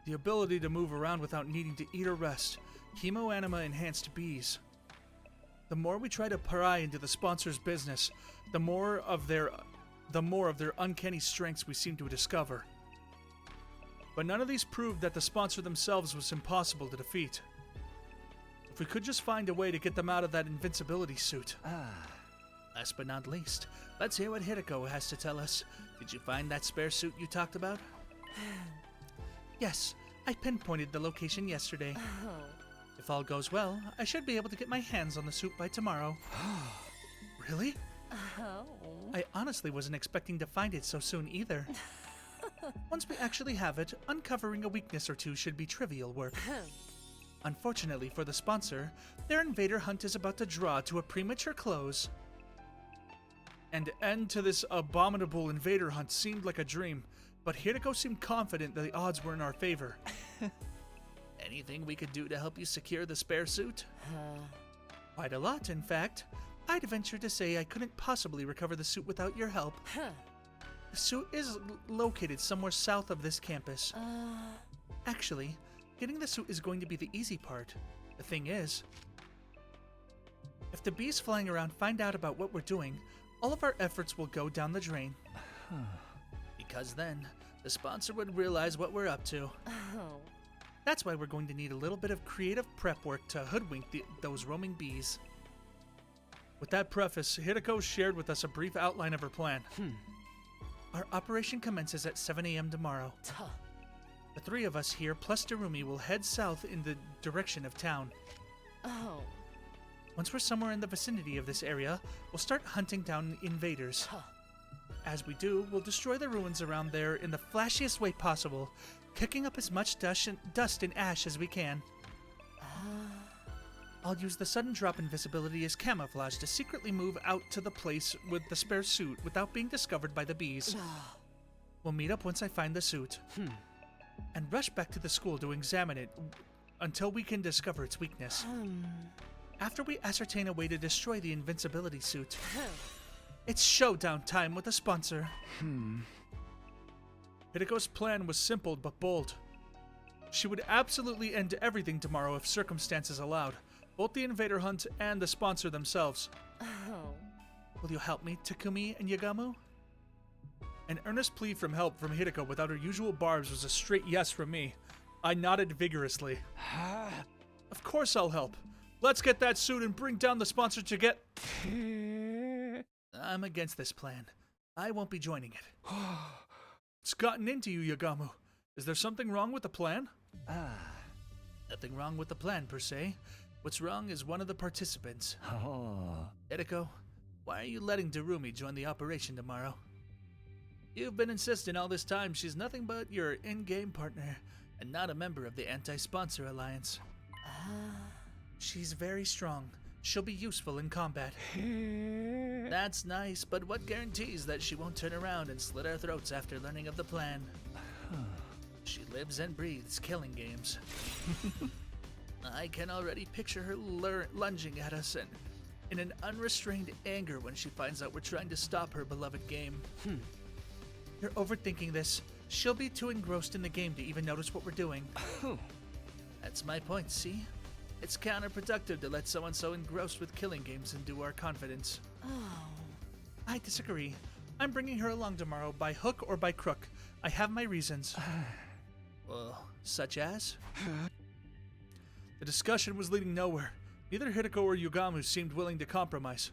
The ability to move around without needing to eat or rest. Hemoanima enhanced bees. The more we try to pry into the sponsor's business, the more of their uncanny strengths we seem to discover. But none of these proved that the sponsor themselves was impossible to defeat. If we could just find a way to get them out of that invincibility suit. Last but not least, let's hear what Hiriko has to tell us. Did you find that spare suit you talked about? Yes, I pinpointed the location yesterday. If all goes well, I should be able to get my hands on the suit by tomorrow. Really? I honestly wasn't expecting to find it so soon either. Once we actually have it, uncovering a weakness or two should be trivial work. Unfortunately for the sponsor, their invader hunt is about to draw to a premature close. An end to this abominable invader hunt seemed like a dream, but Hiriko seemed confident that the odds were in our favor. Anything we could do to help you secure the spare suit? Quite a lot, in fact. I'd venture to say I couldn't possibly recover the suit without your help. The suit is located somewhere south of this campus. Actually, getting the suit is going to be the easy part. The thing is, if the bees flying around find out about what we're doing, all of our efforts will go down the drain. Because then, the sponsor would realize what we're up to. That's why we're going to need a little bit of creative prep work to hoodwink those roaming bees. With that preface, Hiriko shared with us a brief outline of her plan. Our operation commences at 7 a.m. tomorrow. The three of us here, plus Darumi, will head south in the direction of town. Once we're somewhere in the vicinity of this area, we'll start hunting down invaders. As we do, we'll destroy the ruins around there in the flashiest way possible, kicking up as much dust and ash as we can. I'll use the sudden drop in visibility as camouflage to secretly move out to the place with the spare suit without being discovered by the bees. We'll meet up once I find the suit. And rush back to the school to examine it until we can discover its weakness. After we ascertain a way to destroy the invincibility suit, it's showdown time with the sponsor. Hiriko's plan was simple but bold. She would absolutely end everything tomorrow if circumstances allowed, both the invader hunt and the sponsor themselves. Will you help me, Takumi and Yagamu? An earnest plea for help from Hiriko without her usual barbs was a straight yes from me. I nodded vigorously. Of course I'll help. Let's get that suit and bring down the sponsor to get... I'm against this plan. I won't be joining it. It's gotten into you, Yagamu. Is there something wrong with the plan? Nothing wrong with the plan, per se. What's wrong is one of the participants. Hiriko, why are you letting Darumi join the operation tomorrow? You've been insisting all this time she's nothing but your in-game partner and not a member of the Anti-Sponsor Alliance. She's very strong. She'll be useful in combat. That's nice, but what guarantees that she won't turn around and slit our throats after learning of the plan? She lives and breathes killing games. I can already picture her lunging at us and in an unrestrained anger when she finds out we're trying to stop her beloved game. You're overthinking this. She'll be too engrossed in the game to even notice what we're doing. That's my point, see? It's counterproductive to let someone so engrossed with killing games undo our confidence. I disagree. I'm bringing her along tomorrow by hook or by crook. I have my reasons. Well, such as? The discussion was leading nowhere. Neither Hiriko or Yagamu seemed willing to compromise.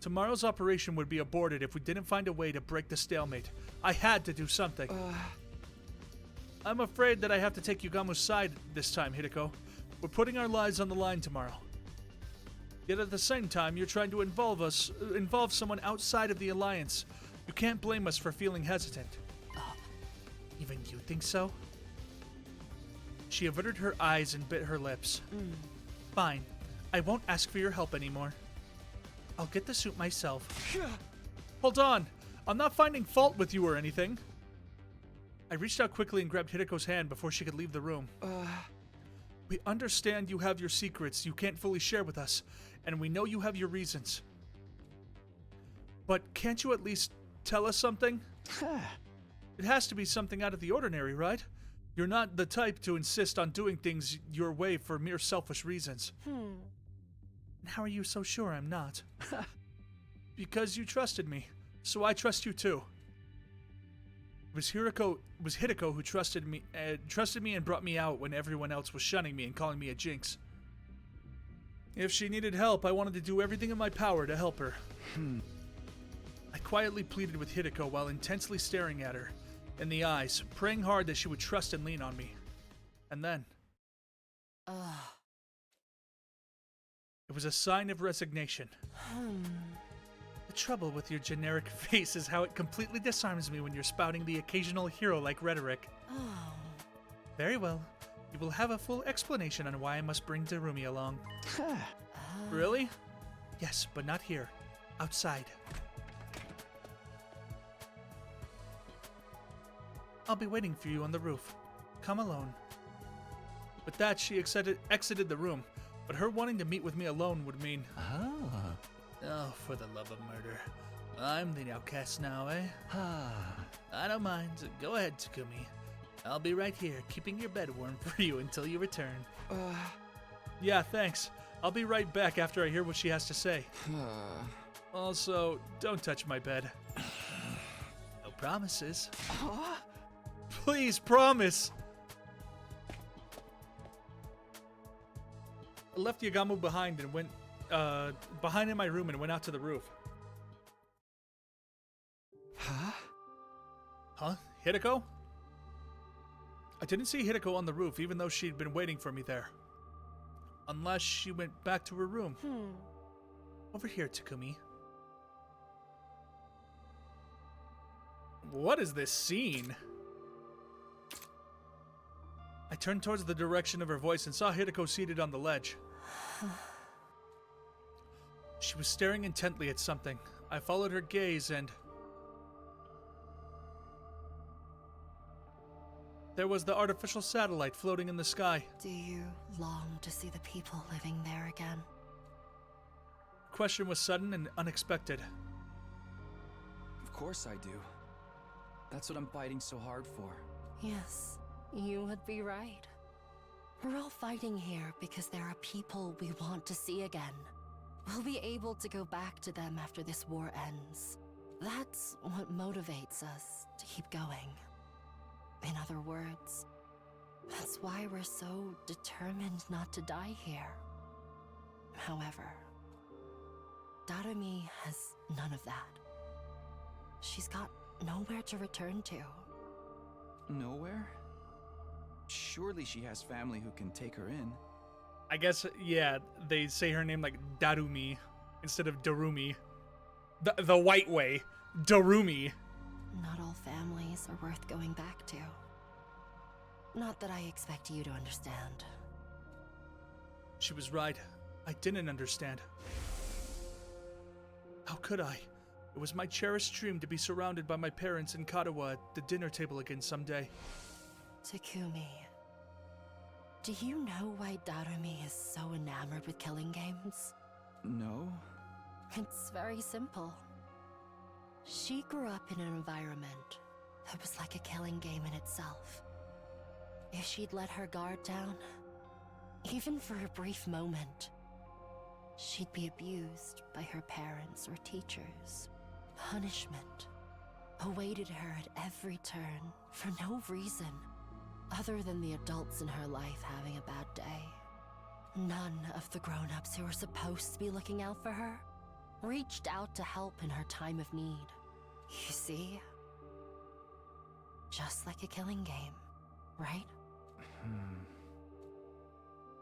Tomorrow's operation would be aborted if we didn't find a way to break the stalemate. I had to do something. I'm afraid that I have to take Yugamu's side this time, Hiriko. We're putting our lives on the line tomorrow. Yet at the same time, you're trying to involve someone outside of the Alliance. You can't blame us for feeling hesitant. Even you think so? She averted her eyes and bit her lips. Fine. I won't ask for your help anymore. I'll get the suit myself. Hold on. I'm not finding fault with you or anything. I reached out quickly and grabbed Hideko's hand before she could leave the room. We understand you have your secrets you can't fully share with us, and we know you have your reasons. But can't you at least tell us something? It has to be something out of the ordinary, right? You're not the type to insist on doing things your way for mere selfish reasons. And how are you so sure I'm not? Because you trusted me, so I trust you too. It was Hideko who trusted me and brought me out when everyone else was shunning me and calling me a jinx. If she needed help, I wanted to do everything in my power to help her. I quietly pleaded with Hideko while intensely staring at her in the eyes, praying hard that she would trust and lean on me. And then... it was a sign of resignation. The trouble with your generic face is how it completely disarms me when you're spouting the occasional hero-like rhetoric. Very well. You will have a full explanation on why I must bring Darumi along. Really? Yes, but not here. Outside. I'll be waiting for you on the roof. Come alone. With that, she exited the room, but her wanting to meet with me alone would mean... Oh, for the love of murder. I'm the outcast now, eh? I don't mind. Go ahead, Takumi. I'll be right here, keeping your bed warm for you until you return. Yeah, thanks. I'll be right back after I hear what she has to say. Also, don't touch my bed. No promises. Please, promise! I left Yagamu behind and went behind in my room and went out to the roof. Huh? Hideko? I didn't see Hideko on the roof, even though she'd been waiting for me there. Unless she went back to her room. Over here, Takumi. What is this scene? I turned towards the direction of her voice and saw Hideko seated on the ledge. She was staring intently at something. I followed her gaze and... there was the artificial satellite floating in the sky. Do you long to see the people living there again? The question was sudden and unexpected. Of course I do. That's what I'm fighting so hard for. Yes, you would be right. We're all fighting here because there are people we want to see again. We'll be able to go back to them after this war ends. That's what motivates us to keep going. In other words, that's why we're so determined not to die here. However, Darumi has none of that. She's got nowhere to return to. Nowhere? Surely she has family who can take her in. I guess, yeah, they say her name like Darumi instead of Darumi. The white way. Darumi. Not all families are worth going back to. Not that I expect you to understand. She was right. I didn't understand. How could I? It was my cherished dream to be surrounded by my parents in Katawa at the dinner table again someday. Takumi, do you know why Darumi is so enamored with killing games? No. It's very simple. She grew up in an environment that was like a killing game in itself. If she'd let her guard down, even for a brief moment, she'd be abused by her parents or teachers. Punishment awaited her at every turn for no reason other than the adults in her life having a bad day. None of the grown-ups who were supposed to be looking out for her reached out to help in her time of need. You see? Just like a killing game, right?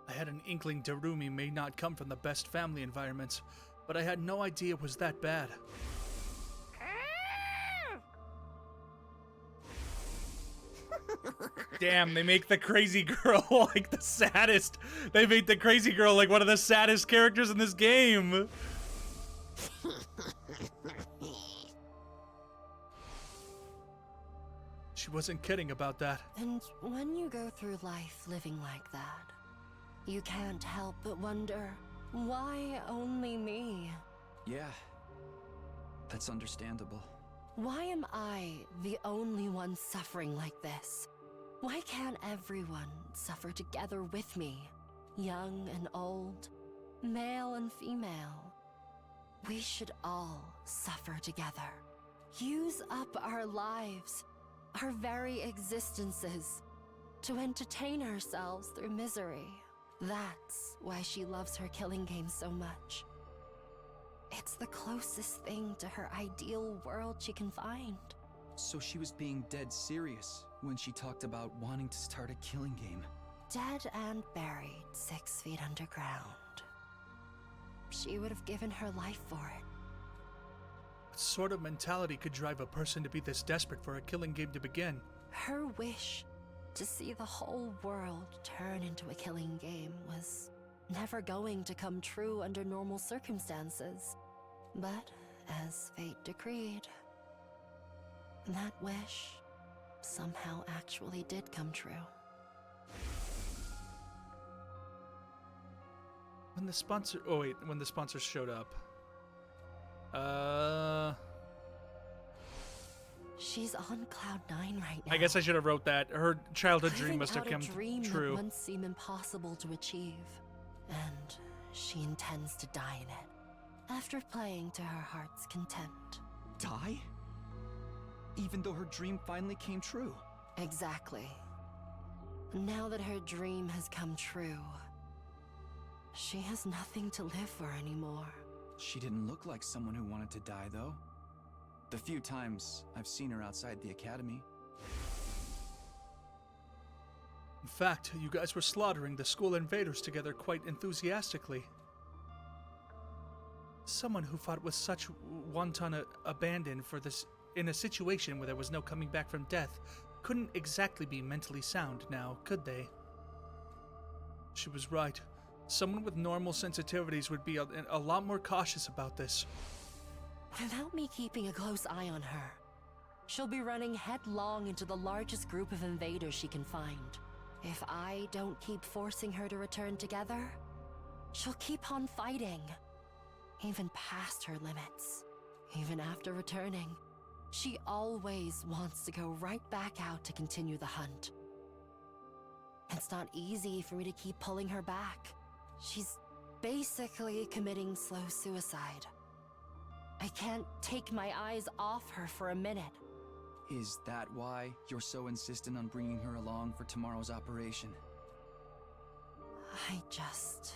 I had an inkling Darumi may not come from the best family environments, but I had no idea it was that bad. Damn, they make the crazy girl like the saddest. They make the crazy girl like one of the saddest characters in this game. She wasn't kidding about that. And when you go through life living like that, you can't help but wonder, why only me? Yeah, that's understandable. Why am I the only one suffering like this? Why can't everyone suffer together with me? Young and old, male and female. We should all suffer together. Use up our lives, our very existences, to entertain ourselves through misery. That's why she loves her killing game so much. It's the closest thing to her ideal world she can find. So she was being dead serious when she talked about wanting to start a killing game. Dead and buried 6 feet underground. She would have given her life for it. What sort of mentality could drive a person to be this desperate for a killing game to begin? Her wish to see the whole world turn into a killing game was never going to come true under normal circumstances. But as fate decreed, that wish somehow actually did come true. When the sponsor... Oh wait, when the sponsors showed up. She's on cloud 9 right now. I guess I should have wrote that. Her childhood dream Living must have out come a dream true. that once seemed impossible to achieve, and she intends to die in it after playing to her heart's content. Die? Even though her dream finally came true. Exactly. Now that her dream has come true, she has nothing to live for anymore. She didn't look like someone who wanted to die, though. The few times I've seen her outside the academy. In fact, you guys were slaughtering the school invaders together quite enthusiastically. Someone who fought with such wanton abandon for this in a situation where there was no coming back from death couldn't exactly be mentally sound now, could they? She was right. Someone with normal sensitivities would be a lot more cautious about this. Without me keeping a close eye on her, she'll be running headlong into the largest group of invaders she can find. If I don't keep forcing her to return together, she'll keep on fighting, even past her limits. Even after returning, she always wants to go right back out to continue the hunt. It's not easy for me to keep pulling her back. She's basically committing slow suicide. I can't take my eyes off her for a minute. Is that why you're so insistent on bringing her along for tomorrow's operation? I just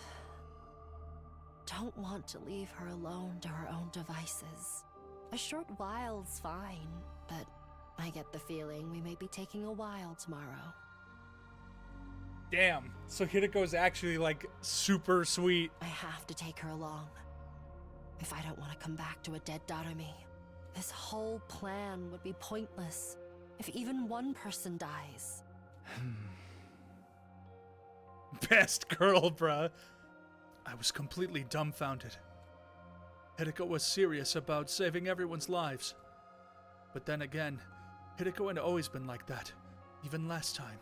don't want to leave her alone to her own devices. A short while's fine, but I get the feeling we may be taking a while tomorrow. Damn. So Hideko's actually like super sweet. I have to take her along. If I don't want to come back to a dead Darumi, this whole plan would be pointless if even one person dies. Best girl, bruh. I was completely dumbfounded. Hideko was serious about saving everyone's lives. But then again, Hideko had always been like that, even last time.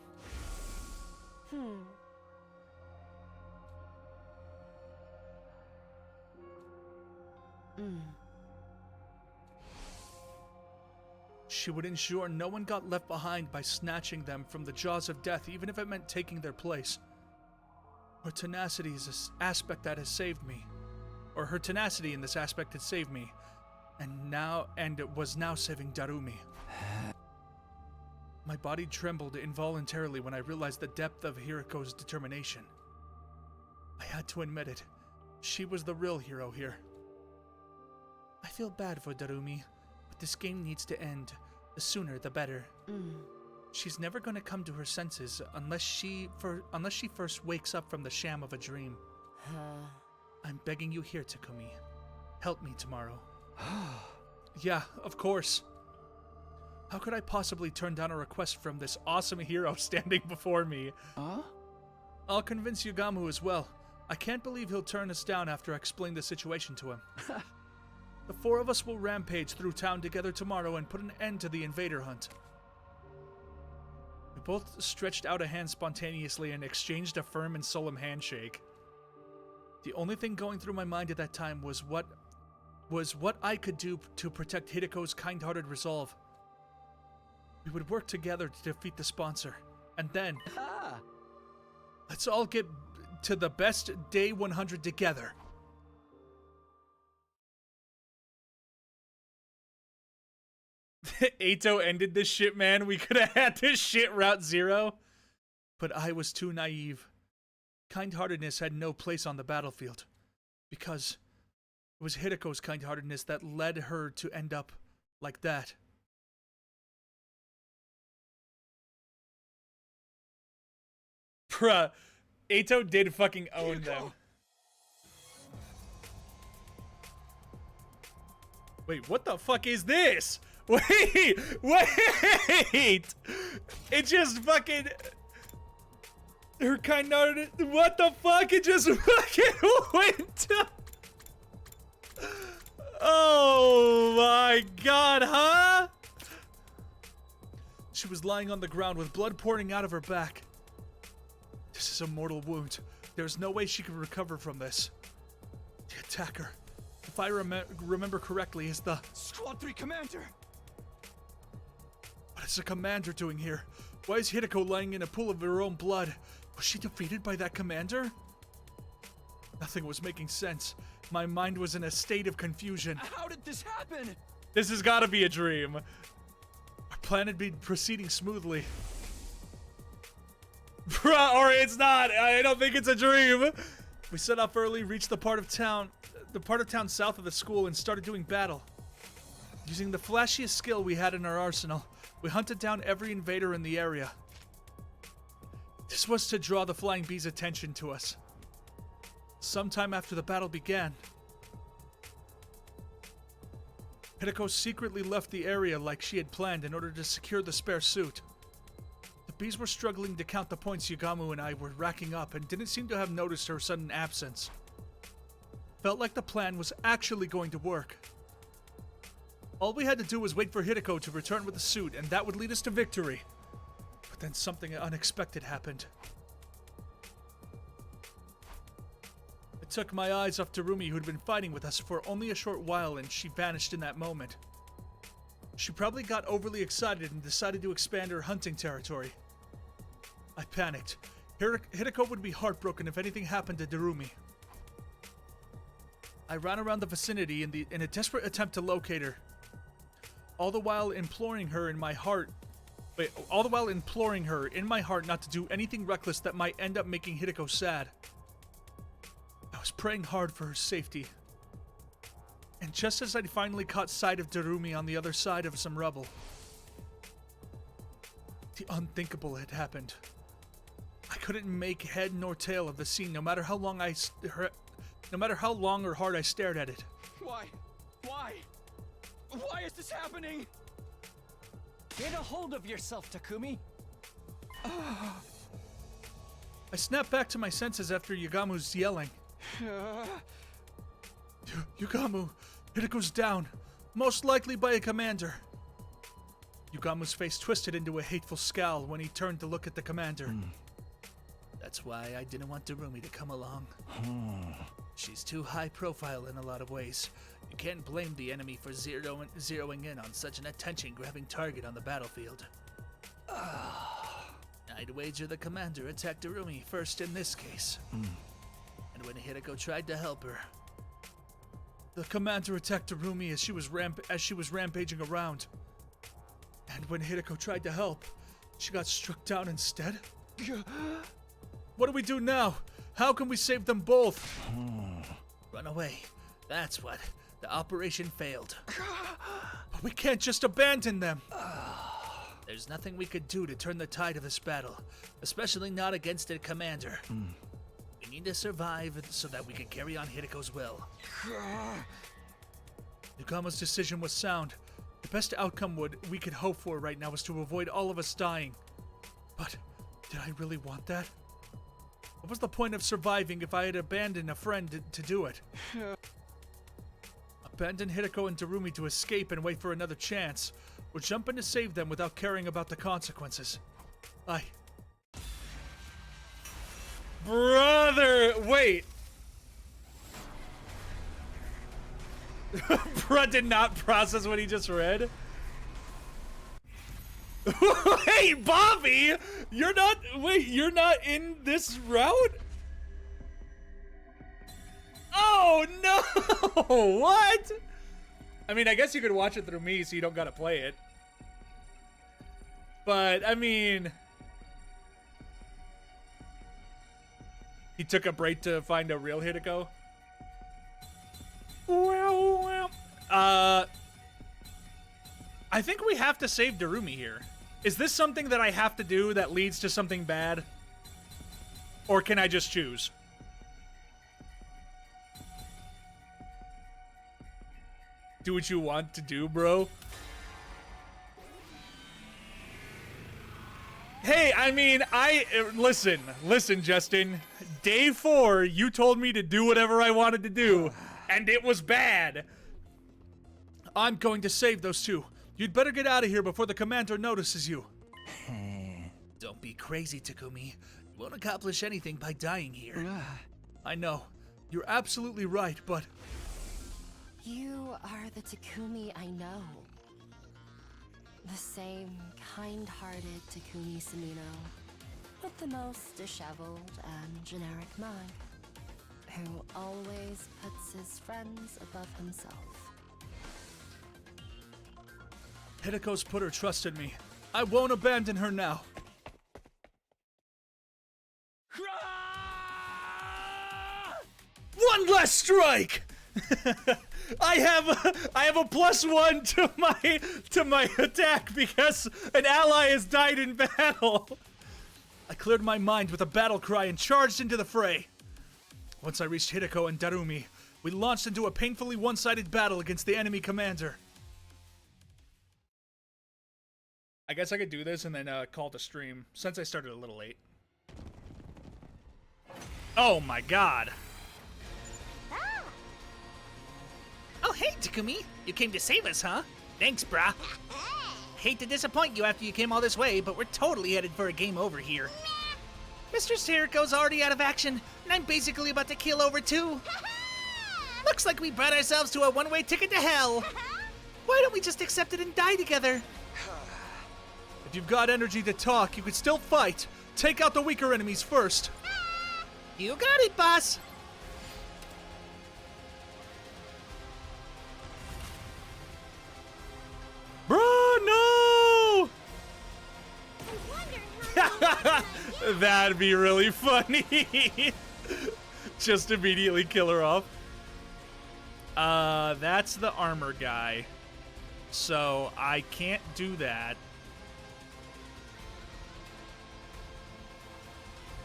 She would ensure no one got left behind by snatching them from the jaws of death, even if it meant taking their place. Her tenacity is this aspect that has saved me. Or her tenacity in this aspect had saved me. And it was now saving Darumi. My body trembled involuntarily when I realized the depth of Hiroko's determination. I had to admit it. She was the real hero here. I feel bad for Darumi, but this game needs to end. The sooner, the better. She's never going to come to her senses unless she first wakes up from the sham of a dream. I'm begging you here, Takumi. Help me tomorrow. Yeah, of course. How could I possibly turn down a request from this awesome hero standing before me? I'll convince Yugamu as well. I can't believe he'll turn us down after I explain the situation to him. The four of us will rampage through town together tomorrow and put an end to the invader hunt. We both stretched out a hand spontaneously and exchanged a firm and solemn handshake. The only thing going through my mind at that time was what I could do to protect Hideko's kind-hearted resolve. We would work together to defeat the sponsor, and then let's all get to the best day 100 together. Eito ended this shit, man. We could have had this shit Route Zero. But I was too naive. Kind-heartedness had no place on the battlefield. Because it was Hideko's kind-heartedness that led her to end up like that. Bruh, Eito did fucking own them. Wait, what the fuck is this? Wait! It just fucking... Her kind-hearted... What the fuck? It just fucking went to... Oh my god, huh? She was lying on the ground with blood pouring out of her back. This is a mortal wound. There's no way she can recover from this. The attacker, if I remember correctly, is the... Squad 3 Commander! What is the commander doing here? Why is Hideko lying in a pool of her own blood? Was she defeated by that commander? Nothing was making sense. My mind was in a state of confusion. How did this happen? This has got to be a dream. Our plan had been proceeding smoothly. Bruh, or it's not. I don't think it's a dream. We set off early, reached the part of town south of the school, and started doing battle. Using the flashiest skill we had in our arsenal, we hunted down every invader in the area. This was to draw the Flying Bee's attention to us. Sometime after the battle began, Hideko secretly left the area like she had planned in order to secure the spare suit. The bees were struggling to count the points Yugamu and I were racking up and didn't seem to have noticed her sudden absence. Felt like the plan was actually going to work. All we had to do was wait for Hideko to return with the suit, and that would lead us to victory. But then something unexpected happened. It took my eyes off Terumi, who'd been fighting with us for only a short while, and she vanished in that moment. She probably got overly excited and decided to expand her hunting territory. I panicked. Hideko would be heartbroken if anything happened to Terumi. I ran around the vicinity in a desperate attempt to locate her. All the while imploring her in my heart not to do anything reckless that might end up making Hideko sad. I was praying hard for her safety. And just as I finally caught sight of Terumi on the other side of some rubble, the unthinkable had happened. I couldn't make head nor tail of the scene, no matter how long or hard I stared at it. Why? Why is this happening? Get a hold of yourself, Takumi. I snapped back to my senses after Yugamu's yelling. Yugamu, Hideko's down, most likely by a commander. Yugamu's face twisted into a hateful scowl when he turned to look at the commander. That's why I didn't want Terumi to come along. She's too high profile in a lot of ways. You can't blame the enemy for zeroing in on such an attention-grabbing target on the battlefield. I'd wager the commander attacked Terumi first in this case. And when Hideko tried to help her, the commander attacked Terumi as she was rampaging around. And when Hideko tried to help, she got struck down instead. What do we do now? How can we save them both? Run away. That's what. The operation failed. But we can't just abandon them. There's nothing we could do to turn the tide of this battle, especially not against a commander. We need to survive so that we can carry on Hideko's will. Yukama's decision was sound. The best outcome we could hope for right now is to avoid all of us dying. But did I really want that? What was the point of surviving if I had abandoned a friend to do it? Abandon Hideko and Darumi to escape and wait for another chance, or jump in to save them without caring about the consequences. Brother, wait. Bruh did not process what he just read. Hey, Bobby! You're not in this route? Oh, no! What? I mean, I guess you could watch it through me so you don't gotta play it. But, I mean... He took a break to find a real Hideko? Well. I think we have to save Darumi here. Is this something that I have to do that leads to something bad? Or can I just choose? Do what you want to do, bro. Hey, I mean, listen, Justin. Day 4, you told me to do whatever I wanted to do, and it was bad. I'm going to save those two. You'd better get out of here before the commander notices you. Don't be crazy, Takumi. You won't accomplish anything by dying here. I know. You're absolutely right, but... You are the Takumi I know. The same kind-hearted Takumi Samino, with the most disheveled and generic mind, who always puts his friends above himself. Hideko's put her trust in me. I won't abandon her now. One less strike! I have a +1 to my attack because an ally has died in battle. I cleared my mind with a battle cry and charged into the fray. Once I reached Hideko and Darumi, we launched into a painfully one-sided battle against the enemy commander. I guess I could do this and then call it a stream, since I started a little late. Oh my god. Oh, hey, Takumi. You came to save us, huh? Thanks, brah. Hate to disappoint you after you came all this way, but we're totally headed for a game over here. Mr. Hiriko's already out of action, and I'm basically about to keel over too. Looks like we brought ourselves to a one-way ticket to hell. Why don't we just accept it and die together? If you've got energy to talk, you could still fight. Take out the weaker enemies first. You got it, boss. Bro, no! That'd be really funny. Just immediately kill her off. That's the armor guy. So I can't do that.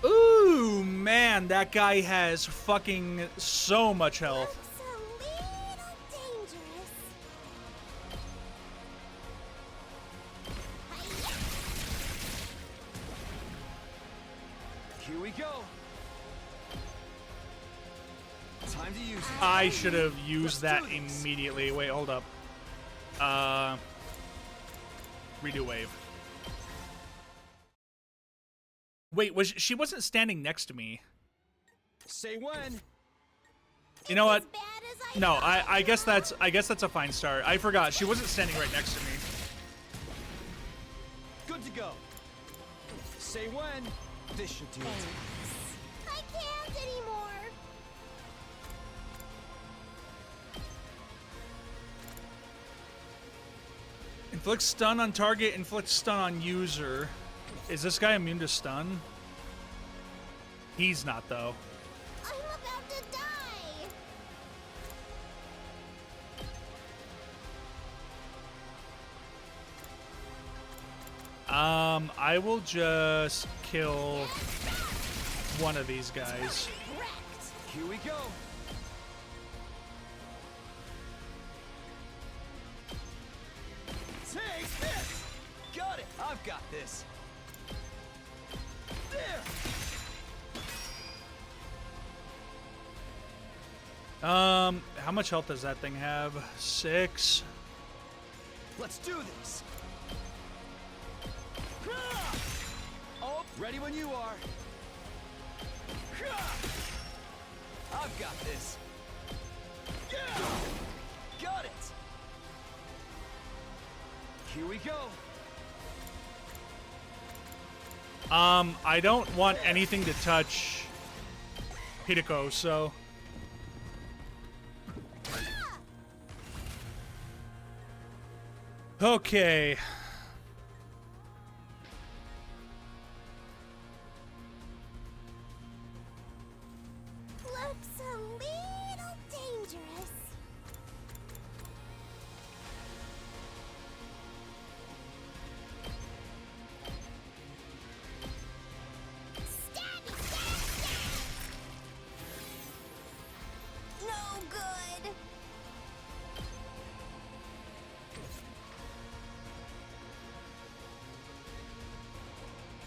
Ooh, man, that guy has fucking so much health. Here we go. Time to use it. I should have used that immediately. Wait, hold up. Redo wave. Wait, she wasn't standing next to me. Say when. You know what? No, I guess that's a fine start. I forgot. She wasn't standing right next to me. Good to go. Say when. This should do it. I can't anymore. Inflict stun on target, inflict stun on user. Is this guy immune to stun? He's not, though. I'm about to die. I will just kill one of these guys. Here we go. Take this! Got it! I've got this. There! How much health does that thing have? 6. Let's do this. Oh, ready when you are. I've got this. Got it. Here we go. I don't want anything to touch Hideko, so. Okay. Looks a little dangerous. Stabby, stab, stab! No good.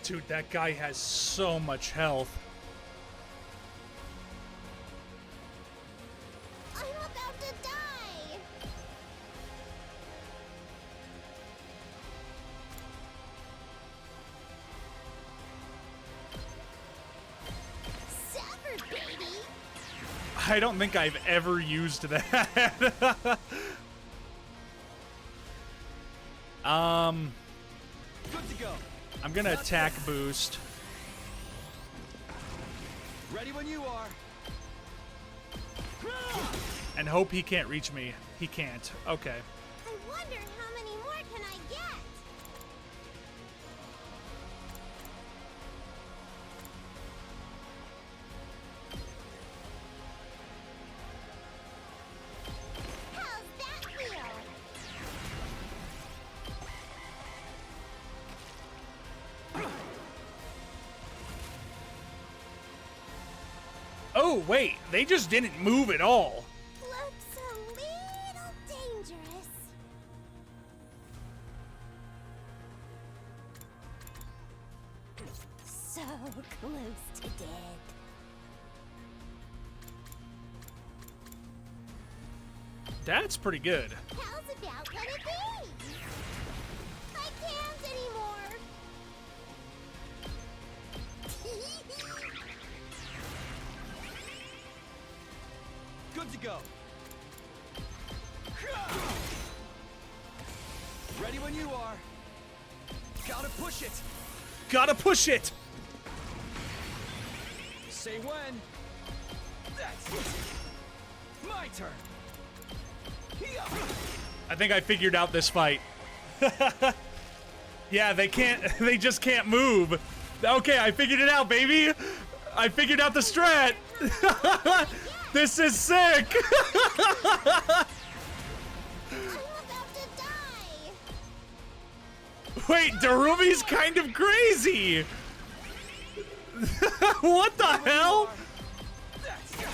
Dude, that guy has so much health. I'm about to die. Severed, baby. I don't think I've ever used that. Good to go. I'm gonna attack boost. Ready when you are. And hope he can't reach me. He can't. Okay. I wonder how many more can I get? How's that feel? Oh, wait. They just didn't move at all. Looks a little dangerous. So close to dead. That's pretty good. How's about gonna be? I can't anymore. Good to go. Ready when you are. Gotta push it. Gotta push it. Say when. That's it. My turn. Here. I think I figured out this fight. Yeah, they can't. They just can't move. Okay, I figured it out, baby. I figured out the strat. This is sick. I'm about to die. Wait, Darumi's kind of crazy. What the hell? That's it.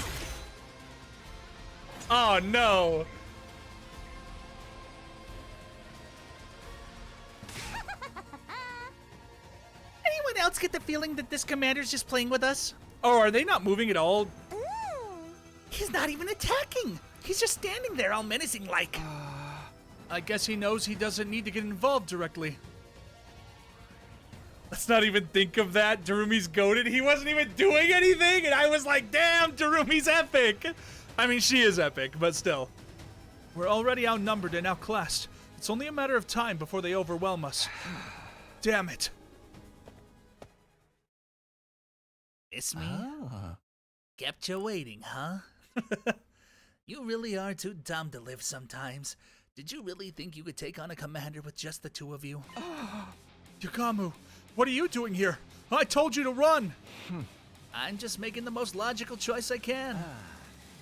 Oh no. Anyone else get the feeling that this commander's just playing with us? Oh, are they not moving at all? He's not even attacking. He's just standing there all menacing like. I guess he knows he doesn't need to get involved directly. Let's not even think of that. Darumi's goated. He wasn't even doing anything, and I was like, damn, Darumi's epic. I mean, she is epic, but still. We're already outnumbered and outclassed. It's only a matter of time before they overwhelm us. Damn it. It's me? Kept you waiting, huh? You really are too dumb to live sometimes. Did you really think you could take on a commander with just the two of you? Yakamu, what are you doing here? I told you to run. I'm just making the most logical choice I can.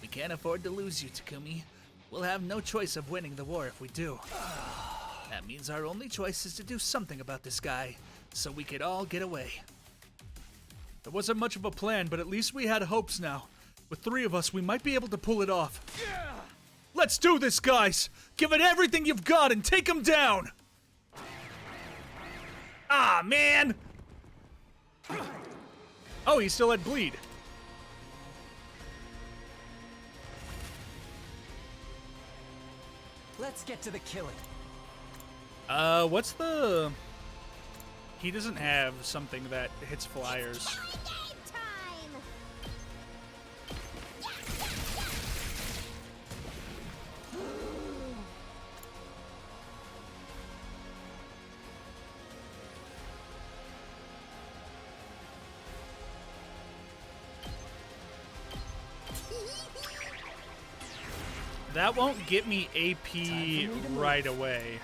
We can't afford to lose you, Takumi. We'll have no choice of winning the war if we do. That means our only choice is to do something about this guy. so we could all get away. It wasn't much of a plan, but at least we had hopes now. With 3 of us, we might be able to pull it off. Let's do this, guys! Give it everything you've got and take him down! Ah, man! Oh, he still had bleed. Let's get to the killing. What's the... He doesn't have something that hits flyers. Game time! That won't get me AP right away.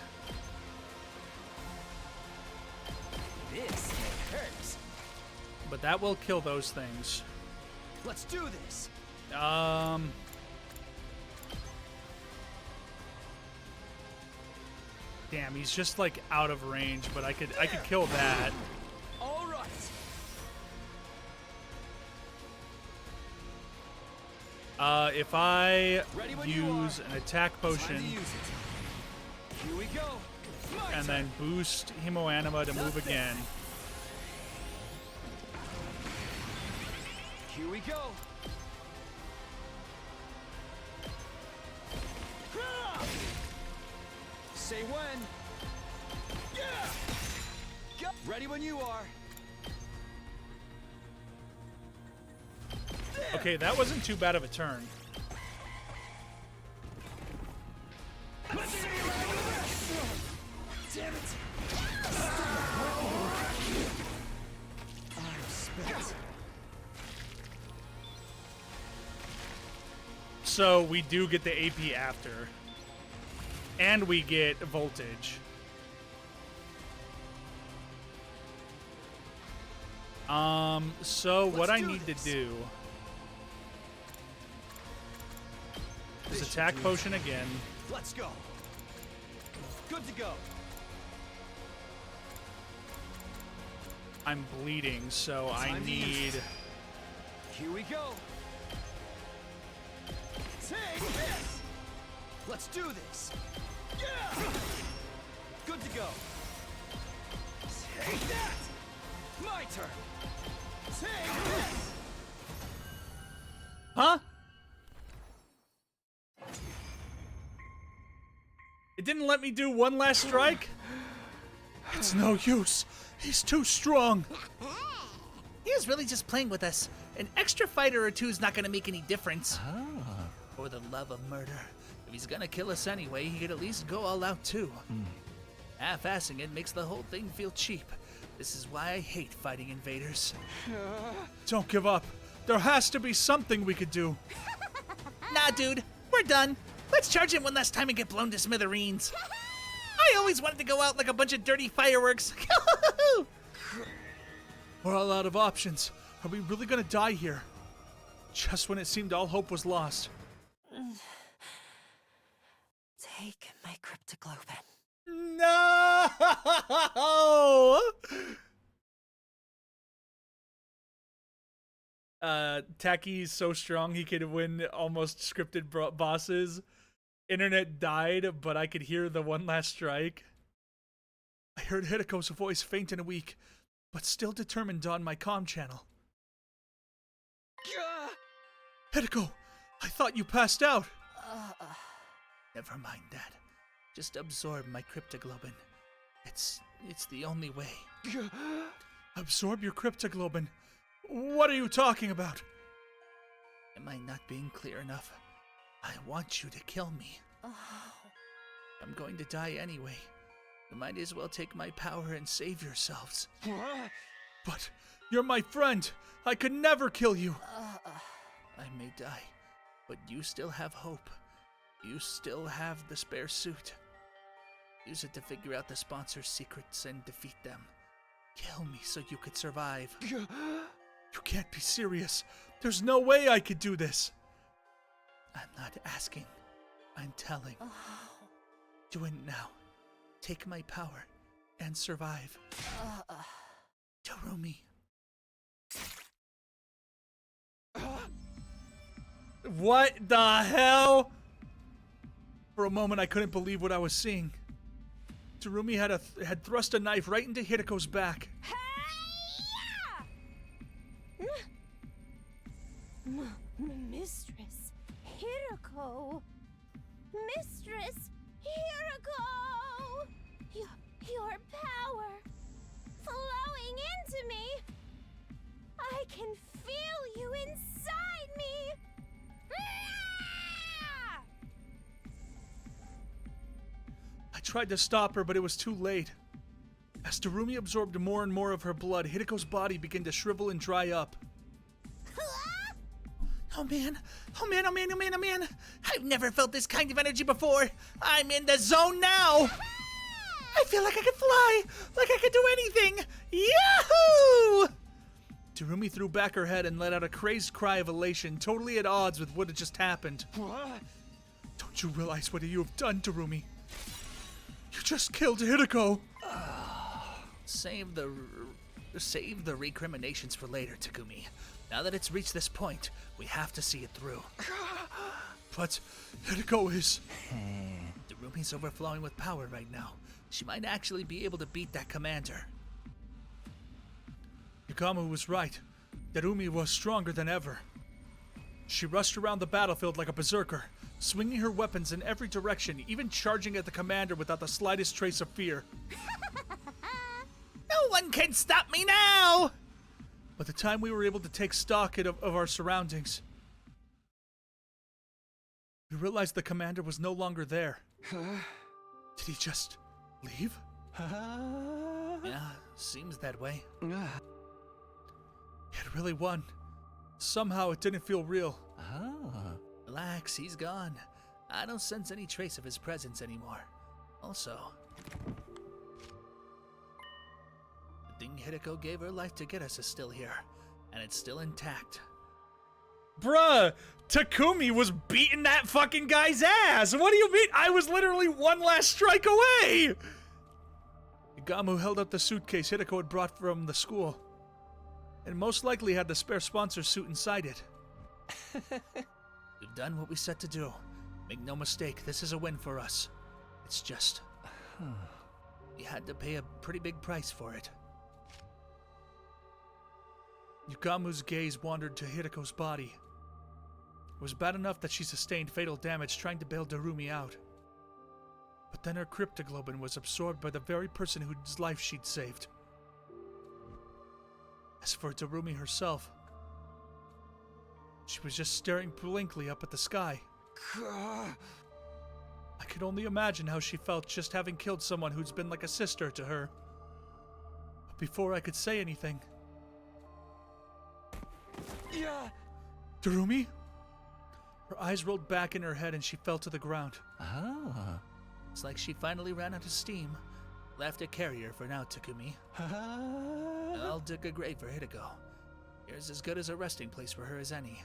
This hurts. But that will kill those things. Let's do this. Damn, he's just like out of range, but I could kill that. All right. If I Ready when you use are. an attack Time potion to use it. Here we go. My and turn. then boost Hemoanima to move again, Here we go. Say when. Yeah. Go. Ready when you are. okay, that wasn't too bad of a turn. Damn it. I'm spent. So we do get the AP after. And we get voltage. So what I do need this. to do is This should attack do it. potion again. Let's go. Good to go. I'm bleeding, so I Time to use need... it. Here we go. Take this. Let's do this. Yeah. Good to go. Take that. My turn. Take this. Huh? It didn't let me do one last strike? It's no use. He's too strong. He is really just playing with us. An extra fighter or two is not gonna make any difference. For the love of murder. If he's gonna kill us anyway, he could at least go all out too. Half-assing it makes the whole thing feel cheap. This is why I hate fighting invaders. Don't give up. There has to be something we could do. Nah, dude, we're done. Let's charge him one last time and get blown to smithereens. I always wanted to go out like a bunch of dirty fireworks. We're all out of options. Are we really gonna die here? Just when it seemed all hope was lost. Take my cryptoglobin. No! Taki's so strong he could win almost scripted bosses. Internet died, but I could hear the one last strike. I heard Hideko's voice faint and weak, but still determined on my comm channel. Hideko, I thought you passed out. Never mind that. Just absorb my cryptoglobin. It's the only way. Absorb your cryptoglobin. What are you talking about? Am I not being clear enough? I want you to kill me. I'm going to die anyway. You might as well take my power and save yourselves. But you're my friend. I could never kill you. I may die, but you still have hope. You still have the spare suit. Use it to figure out the sponsor's secrets and defeat them. Kill me so you could survive. You can't be serious. There's no way I could do this. I'm not asking. I'm telling. Do it now. Take my power and survive. Terumi. What the hell? For a moment, I couldn't believe what I was seeing. Terumi had thrust a knife right into Hideko's back. Mistress Hiroko. Mistress Hiroko! Your power flowing into me. I can feel you inside me. I tried to stop her, but it was too late. As Terumi absorbed more and more of her blood, Hideko's body began to shrivel and dry up. Oh man, oh man, oh man, oh man, oh man. I've never felt this kind of energy before. I'm in the zone now. I feel like I could fly, like I could do anything. Yahoo! Terumi threw back her head and let out a crazed cry of elation, totally at odds with what had just happened. What? Don't you realize what you have done, Terumi? You just killed Hideko. Save the recriminations for later, Takumi. Now that it's reached this point, we have to see it through. But Hideko is... Terumi's overflowing with power right now. She might actually be able to beat that commander. Yugamu was right. Terumi was stronger than ever. She rushed around the battlefield like a berserker, swinging her weapons in every direction, even charging at the commander without the slightest trace of fear. No one can stop me now! By the time we were able to take stock of our surroundings, we realized the commander was no longer there. Did he just leave? Yeah, seems that way. He had really won. Somehow it didn't feel real. Relax, he's gone. I don't sense any trace of his presence anymore. Also, the thing Hideko gave her life to get us is still here, and it's still intact. Bruh, Takumi was beating that fucking guy's ass. What do you mean? I was literally one last strike away. Yugamu held up the suitcase Hideko had brought from the school, and most likely had the spare sponsor suit inside it. We've done what we set to do. Make no mistake, this is a win for us. It's just... we had to pay a pretty big price for it. Yugamu's gaze wandered to Hideko's body. It was bad enough that she sustained fatal damage trying to bail Terumi out. But then her cryptoglobin was absorbed by the very person whose life she'd saved. As for Terumi herself, she was just staring blankly up at the sky. I could only imagine how she felt just having killed someone who's been like a sister to her. But before I could say anything... Terumi? Her eyes rolled back in her head and she fell to the ground. It's like she finally ran out of steam. Left a carrier for now, Takumi. I'll dig a grave for Hideko. Here's as good as a resting place for her as any.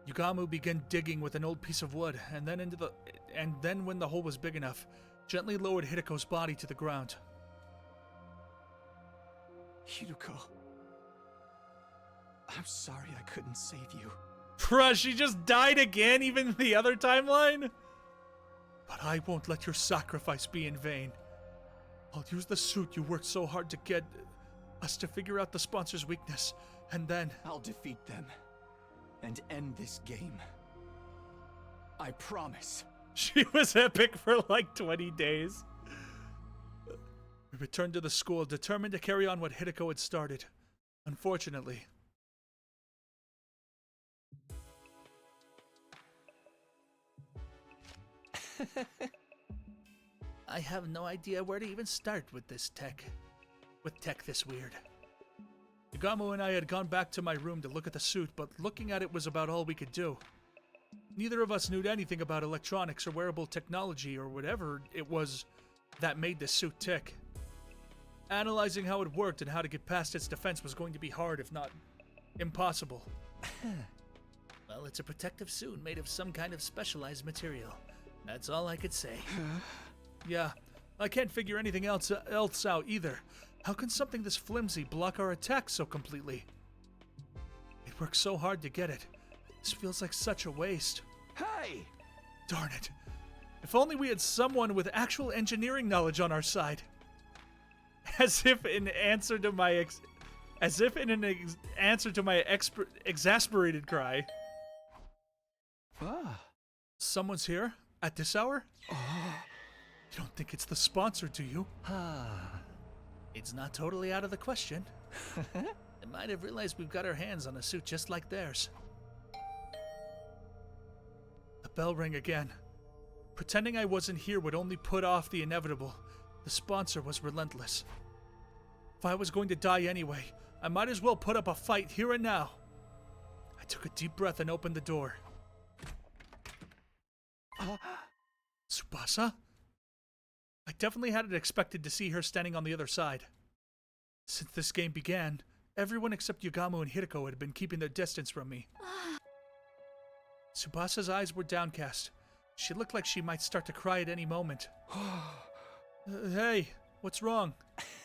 Yugamu began digging with an old piece of wood, and then when the hole was big enough, gently lowered Hideko's body to the ground. Hideko, I'm sorry I couldn't save you. Bruh, she just died again, even in the other timeline? But I won't let your sacrifice be in vain. I'll use the suit you worked so hard to get us to figure out the sponsor's weakness, and then... I'll defeat them and end this game. I promise. She was epic for like 20 days. We returned to the school, determined to carry on what Hideko had started. Unfortunately... I have no idea where to even start with this tech. With tech this weird. Yugamu and I had gone back to my room to look at the suit, but looking at it was about all we could do. Neither of us knew anything about electronics or wearable technology or whatever it was that made the suit tick. Analyzing how it worked and how to get past its defense was going to be hard, if not impossible. Well, it's a protective suit made of some kind of specialized material. That's all I could say. Yeah, I can't figure anything else out either. How can something this flimsy block our attack so completely? We worked so hard to get it. This feels like such a waste. Hey! Darn it. If only we had someone with actual engineering knowledge on our side. As if in answer to my exasperated cry. Ah. Someone's here at this hour? You don't think it's the sponsor, do you? It's not totally out of the question. I might have realized we've got our hands on a suit just like theirs. The bell rang again. Pretending I wasn't here would only put off the inevitable. The sponsor was relentless. If I was going to die anyway, I might as well put up a fight here and now. I took a deep breath and opened the door. Tsubasa? I definitely hadn't expected to see her standing on the other side. Since this game began, everyone except Yugamu and Hiriko had been keeping their distance from me. Tsubasa's eyes were downcast. She looked like she might start to cry at any moment. Hey, what's wrong?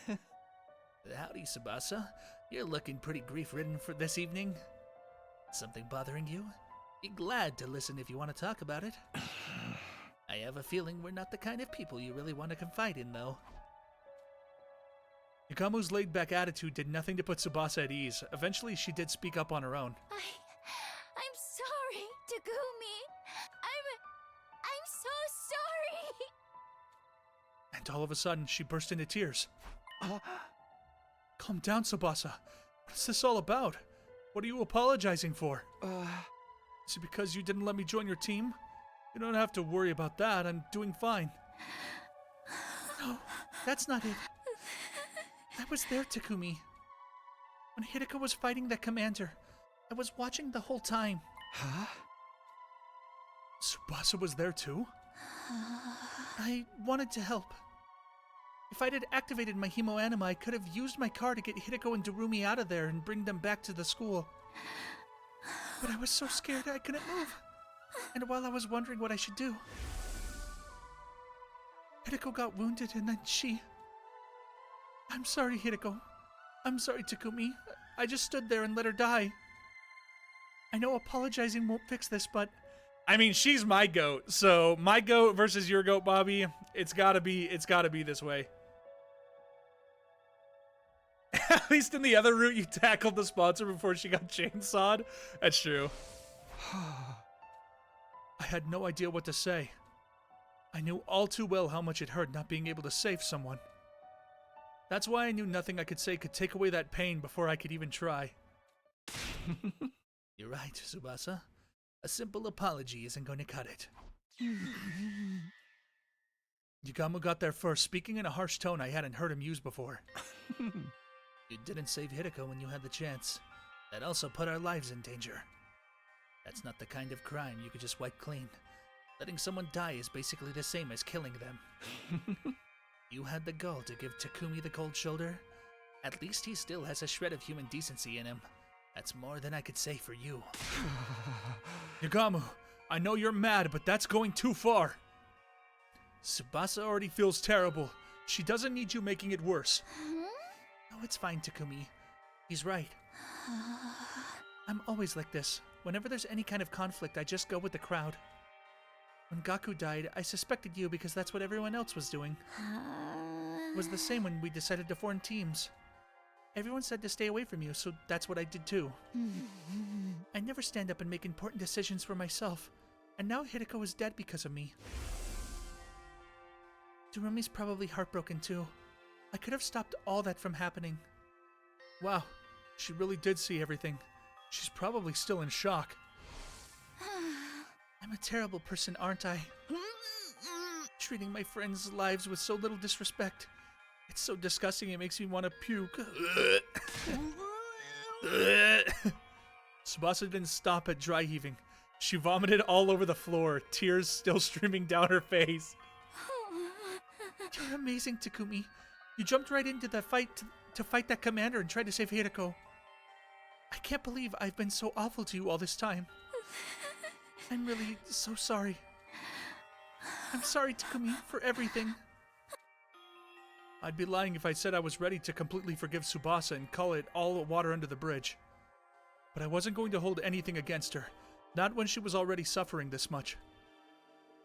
Howdy, Tsubasa. You're looking pretty grief-ridden for this evening. Something bothering you? Be glad to listen if you want to talk about it. I have a feeling we're not the kind of people you really want to confide in, though. Yugamu's laid-back attitude did nothing to put Tsubasa at ease. Eventually, she did speak up on her own. I'm sorry, Takumi. I'm so sorry. And all of a sudden, she burst into tears. Calm down, Tsubasa. What's this all about? What are you apologizing for? Is it because you didn't let me join your team? You don't have to worry about that. I'm doing fine. No, that's not it. I was there, Takumi. When Hideko was fighting that commander, I was watching the whole time. Huh? Tsubasa was there too? I wanted to help. If I'd had activated my Hemoanima, I could have used my car to get Hideko and Darumi out of there and bring them back to the school. But I was so scared I couldn't move. And while I was wondering what I should do, Hideko got wounded and then she... I'm sorry, Hideko. I'm sorry, Takumi. I just stood there and let her die. I know apologizing won't fix this, but... I mean, she's my goat, so my goat versus your goat, Bobby, it's gotta be this way. At least in the other route, you tackled the sponsor before she got chainsawed. That's true. I had no idea what to say. I knew all too well how much it hurt not being able to save someone. That's why I knew nothing I could say could take away that pain before I could even try. You're right, Tsubasa. A simple apology isn't going to cut it. Yugamu got there first, speaking in a harsh tone I hadn't heard him use before. You didn't save Hideko when you had the chance. That also put our lives in danger. That's not the kind of crime you could just wipe clean. Letting someone die is basically the same as killing them. You had the gall to give Takumi the cold shoulder. At least he still has a shred of human decency in him. That's more than I could say for you. Yugamu, I know you're mad, but that's going too far. Tsubasa already feels terrible. She doesn't need you making it worse. No, it's fine, Takumi. He's right. I'm always like this. Whenever there's any kind of conflict, I just go with the crowd. When Gaku died, I suspected you because that's what everyone else was doing. It was the same when we decided to form teams. Everyone said to stay away from you, so that's what I did too. I never stand up and make important decisions for myself, and now Hideko is dead because of me. Darumi's probably heartbroken too. I could have stopped all that from happening. Wow, she really did see everything. She's probably still in shock. I'm a terrible person, aren't I? Treating my friends' lives with so little disrespect. It's so disgusting it makes me want to puke. Tsubasa didn't stop at dry heaving. She vomited all over the floor, tears still streaming down her face. You're amazing, Takumi. You jumped right into the fight to fight that commander and tried to save Hideko. I can't believe I've been so awful to you all this time. I'm really so sorry. I'm sorry, Takumi, for everything. I'd be lying if I said I was ready to completely forgive Tsubasa and call it all water under the bridge. But I wasn't going to hold anything against her, not when she was already suffering this much.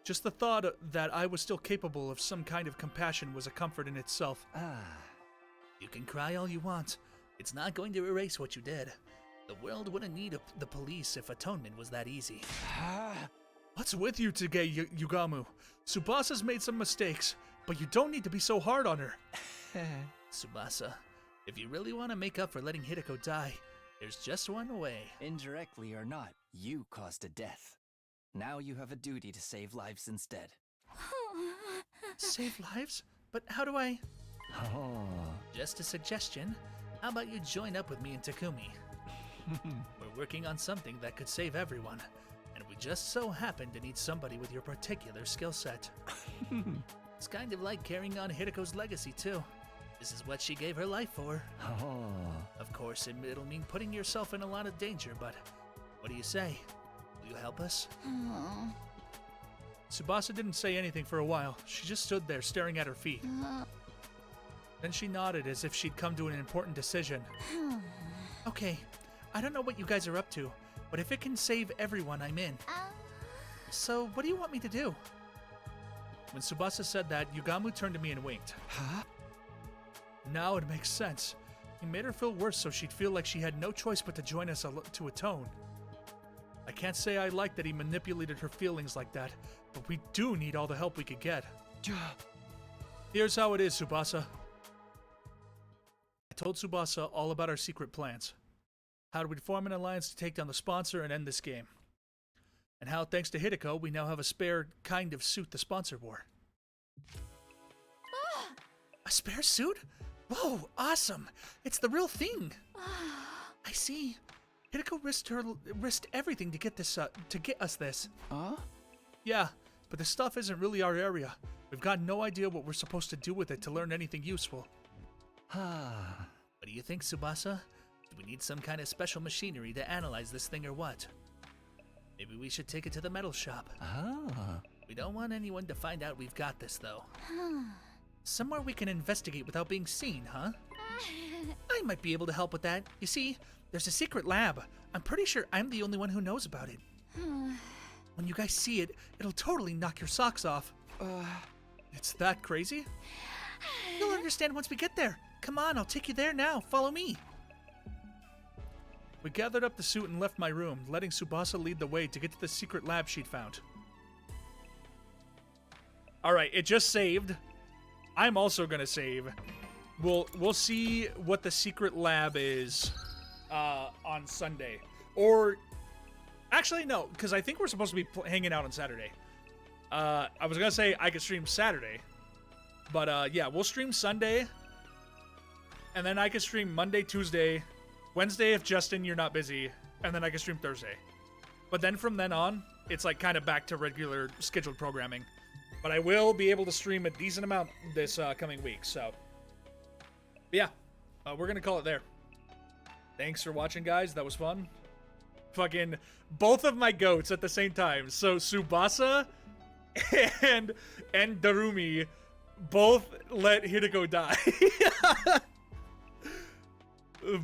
Just the thought that I was still capable of some kind of compassion was a comfort in itself. You can cry all you want. It's not going to erase what you did. The world wouldn't need the police if atonement was that easy. What's with you today, Yugamu? Tsubasa's made some mistakes, but you don't need to be so hard on her. Tsubasa, if you really want to make up for letting Hideko die, there's just one way. Indirectly or not, you caused a death. Now you have a duty to save lives instead. Save lives? But how do I... Oh. Just a suggestion. How about you join up with me and Takumi? We're working on something that could save everyone, and we just so happen to need somebody with your particular skill set. It's kind of like carrying on Hideko's legacy, too. This is what she gave her life for. Oh. Of course, it'll mean putting yourself in a lot of danger, but what do you say? Will you help us? Tsubasa didn't say anything for a while. She just stood there staring at her feet. Then she nodded as if she'd come to an important decision. Okay, I don't know what you guys are up to, but if it can save everyone, I'm in. So, what do you want me to do? When Tsubasa said that, Yugamu turned to me and winked. Huh? Now it makes sense. He made her feel worse so she'd feel like she had no choice but to join us to atone. I can't say I like that he manipulated her feelings like that, but we do need all the help we could get. Here's how it is, Tsubasa. I told Tsubasa all about our secret plans. How we'd form an alliance to take down the sponsor and end this game. And how, thanks to Hideko, we now have a spare kind of suit the sponsor wore. A spare suit? Whoa, awesome! It's the real thing! I see. Hideko risked everything to get this to get us this. Huh? Yeah, but the stuff isn't really our area. We've got no idea what we're supposed to do with it to learn anything useful. What do you think, Tsubasa? Do we need some kind of special machinery to analyze this thing or what? Maybe we should take it to the metal shop. We don't want anyone to find out we've got this, though. Somewhere we can investigate without being seen, huh? I might be able to help with that. You see, there's a secret lab. I'm pretty sure I'm the only one who knows about it. When you guys see it, it'll totally knock your socks off. It's that crazy? You'll understand once we get there. Come on, I'll take you there now. Follow me. We gathered up the suit and left my room, letting Tsubasa lead the way to get to the secret lab she'd found. Alright, it just saved. I'm also gonna save. We'll see what the secret lab is on Sunday. Or, actually no, because I think we're supposed to be hanging out on Saturday. I was gonna say I could stream Saturday. But yeah, we'll stream Sunday. And then I can stream Monday, Tuesday, Wednesday if Justin, you're not busy. And then I can stream Thursday. But then from then on, it's like kind of back to regular scheduled programming. But I will be able to stream a decent amount this coming week, so. But yeah, we're going to call it there. Thanks for watching, guys. That was fun. Fucking both of my goats at the same time. So Tsubasa and Darumi both let Hideko die.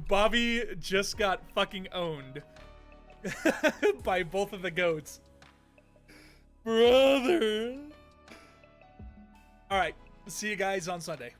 Bobby just got fucking owned by both of the goats. Brother. All right, see you guys on Sunday.